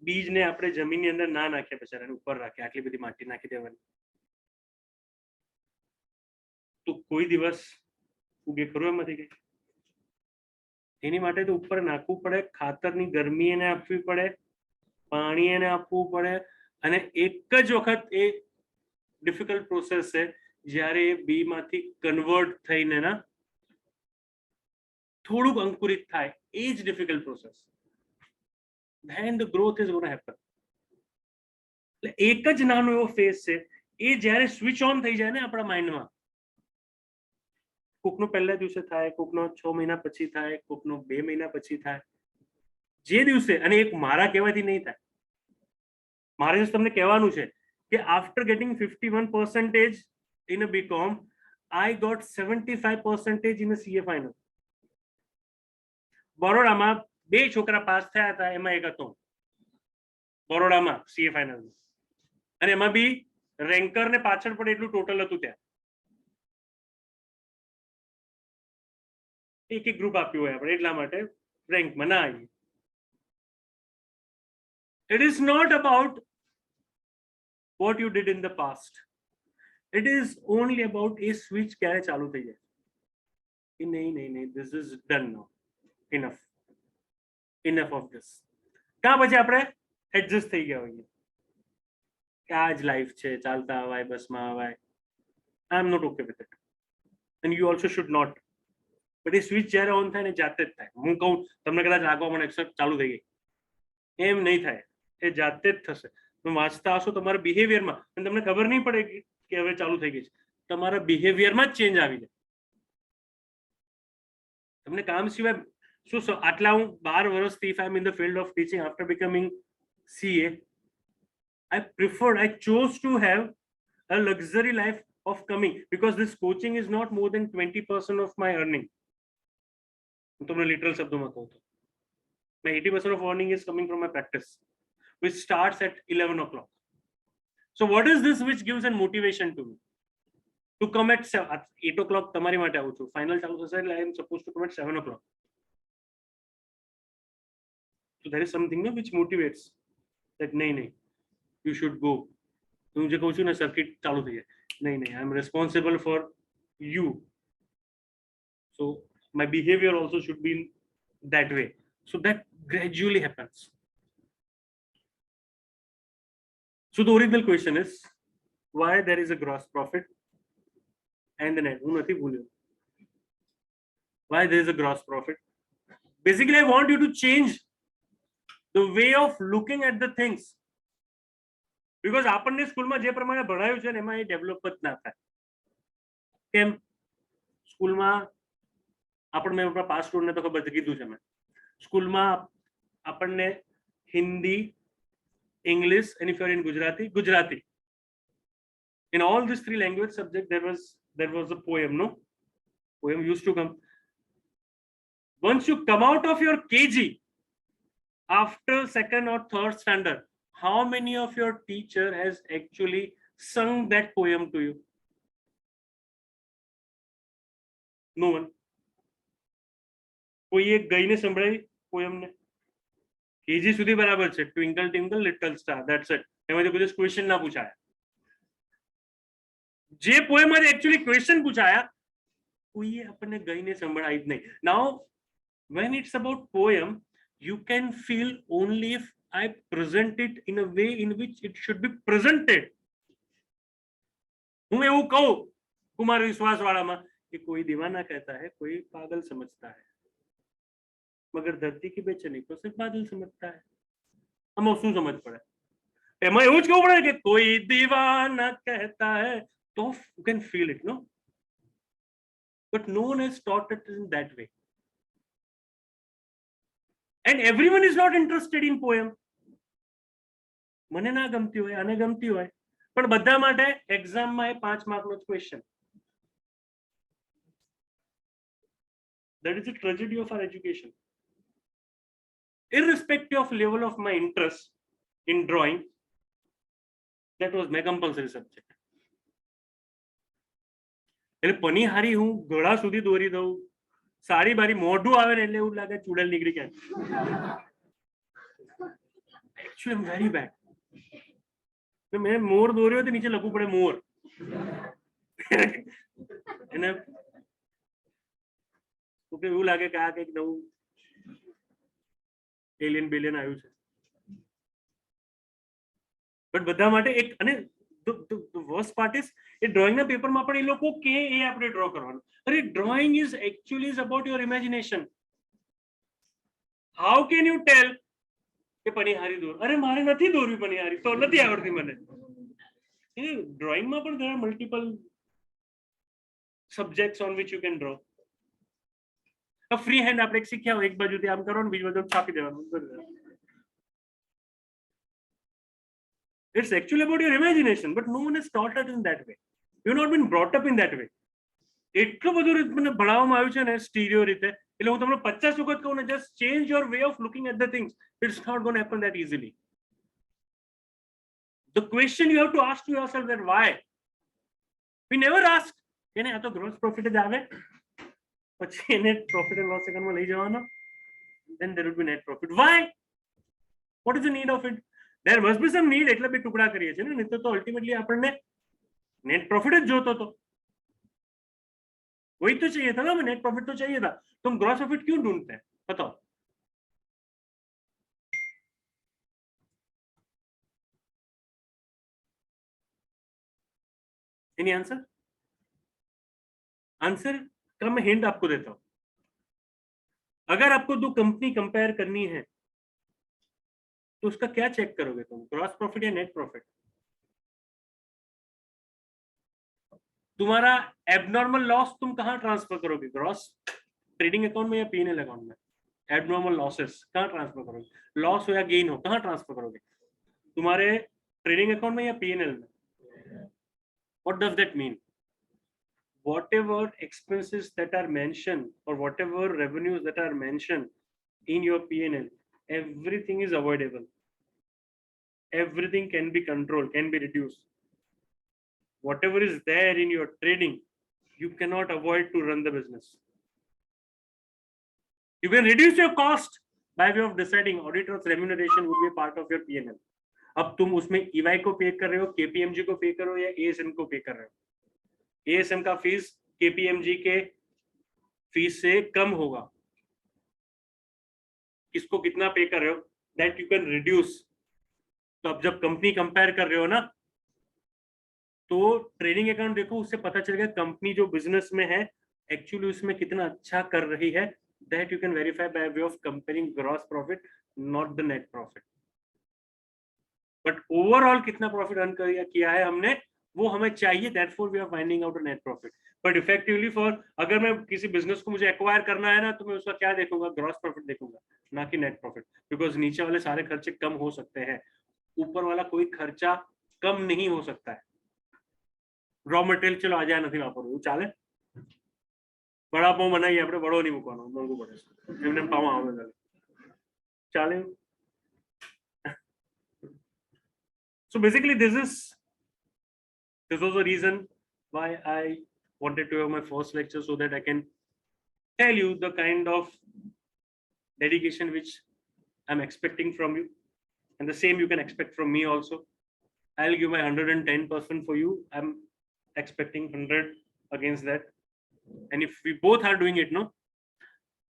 બીજને આપણે જમીનની અંદર ના નાખીએ, બચારાને ઉપર રાખીએ, આટલી બધી માટી નાખી દેવાની, તો કોઈ દિવસ ઉગે ખરું એમાંથી કઈ? એની માટે તો ઉપર નાખવું પડે, ખાતરની ગરમી એને આપવી પડે, પાણી એને આપવું પડે, અને એક જ વખત એ ડિફિકલ્ટ પ્રોસેસ છે જ્યારે એ બીમાંથી કન્વર્ટ થઈને ના થોડુંક અંકુરિત થાય, એ જ difficult process. then the growth is going to happen. એટલે એક જ નાનો એવો ફેઝ છે, એ જ્યારે સ્વિચ ઓન થઈ જાય ને આપણા માઇન્ડમાં, કોકનો પહેલા દિવસે થાય, કોકનો 6 મહિના પછી થાય, કોકનો 2 મહિના પછી થાય, જે દિવસે, અને એક મારા કહેવાથી નહીં થાય, મારે તમને કહેવાનું છે કે after gating 51% in a BCom, I got 75% in a CA final. બરોડામાં 2 છોકરા પાસ થયા હતા, એમાં એક હતો. બરોડામાં સીએ ફાઇનલ, અને એમાં બી રેન્કર ને પાછળ પડે એટલું ટોટલ હતું ત્યાં. એક એક ગ્રુપ આપ્યું હોય આપણે, એટલા માટે રેન્કમાં ના આવીએ. It is not about what you did in the past. It is only about a switch ક્યારે ચાલુ થઈ જાય કે નહીં નહીં નહીં, this is done now, enough of this. ત્યાં પછી આપણે એડજસ્ટ થઈ ગયા હોઈએ કે આ જ લાઈફ છે, ચાલતા આવાય, બસમાં આવાય. I am not okay with it, and you also should not. But A switch જ્યારે ઓન થાય ને જાતે જ થાય. હું કહું તમને કદાચ લાગવા મને એક્સેપ્ટ ચાલુ થઈ ગઈ, એમ નહીં થાય, એ જાતે જ થશે. તમે વાંચતા હશો તમારા બિહેવિયરમાં, અને તમને ખબર નહીં પડે કે હવે ચાલુ થઈ ગઈ છે, તમારા બિહેવિયરમાં જ ચેન્જ આવી જાય. તમને કામ સિવાય શું આટલા હું 12 વર્ષથી if I am in the field of teaching after becoming CA, I chose to have a luxury life of coming, because this coaching is not more than 20% of my earning. હું તમને લિટરલ શબ્દોમાં કહું તો my 80% of earning is coming from my practice, which starts at 11 o'clock. So what is this which gives a motivation to me to come at 8 o'clock? તમારી માટે આવું છું, final ચાલુ થશે એટલે I am supposed to come at 7 o'clock. So there is something which motivates that નહીં નહીં, you should go. હું જે કહું છું ને સર્કિટ ચાલુ થઈ જાય, નહીં નહીં, I am responsible for you, so my behavior also should be in that way. So that gradually happens. So the original question is why there is a gross profit and the net. Why there is a gross profit? Basically, I want you to change the way of looking at the things, because આપણને સ્કૂલમાં જે પ્રમાણે ભણાયું છે ને એમાં એ develop જ ના થાય. કેમ? સ્કૂલમાં આપણે મેં આપણા પાસ સ્ટુડન્ટને તો ખબર છે, કીધું છે મેં, સ્કૂલમાં આપણને Hindi, English, and if you are in Gujarati. In all these 3 language subjects, there was a poem, no? Poem used to come. Once you come out of your KG, after 2nd or 3rd standard, how many of your teacher has actually sung that poem to you? No one. કોઈ એક ગઈને સંભળાવી poem ને? KG સુધી બરાબર છે, twinkle twinkle little star, that's it. એમાંથી કોઈ ક્વેશ્ચન ના પૂછાયા. જે પોયમ માં एक्चुअली ક્વેશ્ચન પૂછાયા કોઈએ આપણને ગઈને સંભળાવી જ નહીં. નાઉ when it's about poem, you can feel only if I present it in a way in which it should be presented. હું એવું કહું કુમાર વિશ્વાસ વાળામાં કે कोई दीवाना कहता है, कोई पागल समझता है, मगर धरती की बेचैनी को सिर्फ बादल समझता है. આમાં શું સમજ પડે? એમાં એવું જ કહેવું પડે કે કોઈ દીવાના કહેતા હે, તો you can feel it, no? But no one has taught it in that way, and everyone is not interested in poem. મને ના ગમતી હોય, આને ગમતી હોય, પણ બધા માટે એક્ઝામમાં એ 5 માર્કનો question. That is the tragedy of our education. Irrespective of level of my interest in drawing, that was my compulsory subject. એટલે પનીહારી હું ગળા સુધી દોરી દઉં, સારી બારી મોઢું આવે ને એટલે એવું લાગે ચૂડેલ નીકળી ગયા. Actually I'm very bad. મેં મોર દોર્યો તો નીચે લખવું પડે મોર. એને એવું લાગે કે આ કંઈક નવું એલિયન બિલિયન આવ્યું છે. બટ બધા માટે એક, અને the worst part is એ ડ્રોઈંગના પેપરમાં પણ એ લોકો કે એ આપણે ડ્રો કરવાનું. અરે drawing is actually is about your imagination. How can you tell કે પનીહારી દોર? અરે મારે નથી દોરવી પનીહારી, તો નથી આવડતી મને. ડ્રોઈંગમાં પણ there are multiple subjects on which you can draw. Free hand આપણે શીખ્યા હોય, એક બાજુથી આમ કરો ને બીજી બાજુ છાપી દેવાનું. It's actually about your imagination, but no one has taught us in that way. You've not been brought up in that way. એટલું બધું મને ભણાવવામાં આવ્યું છે ને સ્ટીરિયો રીતે, એટલે હું તમને 50 વખત કહું ને, just change your way of looking at the things. It's not going to happen that easily. The question you have to ask to yourself that why. We never ask, એને આ તો gross profit જ આવે, પછી એને profit and loss account માં લઈ જવાનો, then there would be net profit. Why? What is the need of it? There must be some need, એટલે બે ટુકડા કરીએ છીએ ને, નહીં તો ultimately આપણને net profit જ જોતો હતો. वही तो चाहिए था ना, हमें net profit तो चाहिए था. तुम gross profit क्यों ढूंढते हैं बताओ? Any answer? आंसर का मैं हिंट आपको देता हूं. अगर आपको दो कंपनी कंपेयर करनी है तो उसका क्या चेक करोगे तुम, ग्रॉस प्रॉफिट या नेट प्रॉफिट? तुम्हारा एबनॉर्मल लॉस तुम कहां ट्रांसफर करोगे, ग्रॉस ट्रेडिंग अकाउंट में या पीएनएल अकाउंट में? एबनॉर्मल लॉसेस कहां ट्रांसफर करोगे, लॉस हो या गेन हो कहां ट्रांसफर करोगे, तुम्हारे ट्रेडिंग अकाउंट में या पीएनएल में? What does that mean? Whatever expenses that are mentioned or whatever revenues that are mentioned in your P&L, everything is avoidable. Everything can be controlled, can be reduced. Whatever is there in your trading, you cannot avoid to run the business. You can reduce your cost by way of deciding auditor's remuneration would be a part of your P&L. अब तुम उसमें EY को पे कर रहे हो, KPMG को पे कर रहे हो या ASM को पे कर रहे हो. ASM का फीस KPMG के फीस से कम होगा. किसको कितना पे कर रहे हो, that you can reduce. तो अब जब कंपनी कंपेयर कर रहे हो ना, तो ट्रेडिंग अकाउंट देखो, उससे पता चलेगा कंपनी जो बिजनेस में है एक्चुअली उसमें कितना अच्छा कर रही है. That you can verify by way of comparing gross profit, not the net profit. But overall कितना प्रॉफिट अर्न किया है हमने वो हमें चाहिए, therefore we are finding out a net profit. But effectively for अगर मैं किसी बिजनेस को मुझे एक्वायर करना है ना, तो मैं उसका क्या देखूंगा, ग्रॉस प्रॉफिट देखूंगा, ना कि नेट प्रॉफिट. बिकॉज नीचे वाले सारे खर्चे कम हो सकते हैं, ऊपर वाला कोई खर्चा कम नहीं हो सकता है. रॉ मटेरियल चलो आ जाए નથી વાપરવું ચાલે, વડાપાઉં બનાવીએ આપણે, વડો નહીં મૂકવાનો, મોંઘું પડે છે, એમને પાવા આવે ચાલે. So basically this was the reason why I wanted to have my first lecture, so that I can tell you the kind of dedication which I'm expecting from you, and the same you can expect from me also. I'll give my 110% for you. I'm expecting 100 against that, and if we both are doing it, no,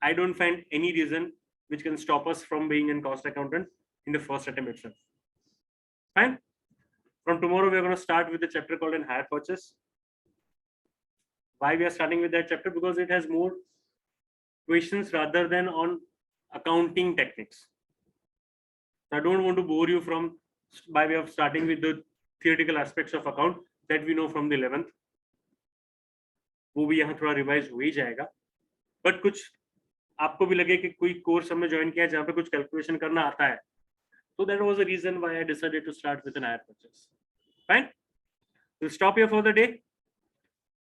I don't find any reason which can stop us from being a cost accountant in the first attempt itself. Fine. From tomorrow, we are going to start with a chapter called an hire purchase. Why we are starting with that chapter? Because it has more questions rather than on accounting techniques. I don't want to bore you from by way of starting with the theoretical aspects of account that we know from the 11th. वो भी यहाँ थोड़ा revise हो ही जाएगा. But कुछ आपको भी लगे कि कोई कोर्स हमने ज्वाइन किया जहाँ पे कुछ कैलकुलेशन करना आता है, so that was the reason why I decided to start with an hire purchase. Fine. We'll stop here for the day.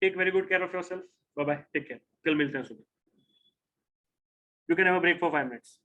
Take very good care of yourself. Bye bye. Take care. Till मिलते हैं सुबह. You can have a break for 5 minutes.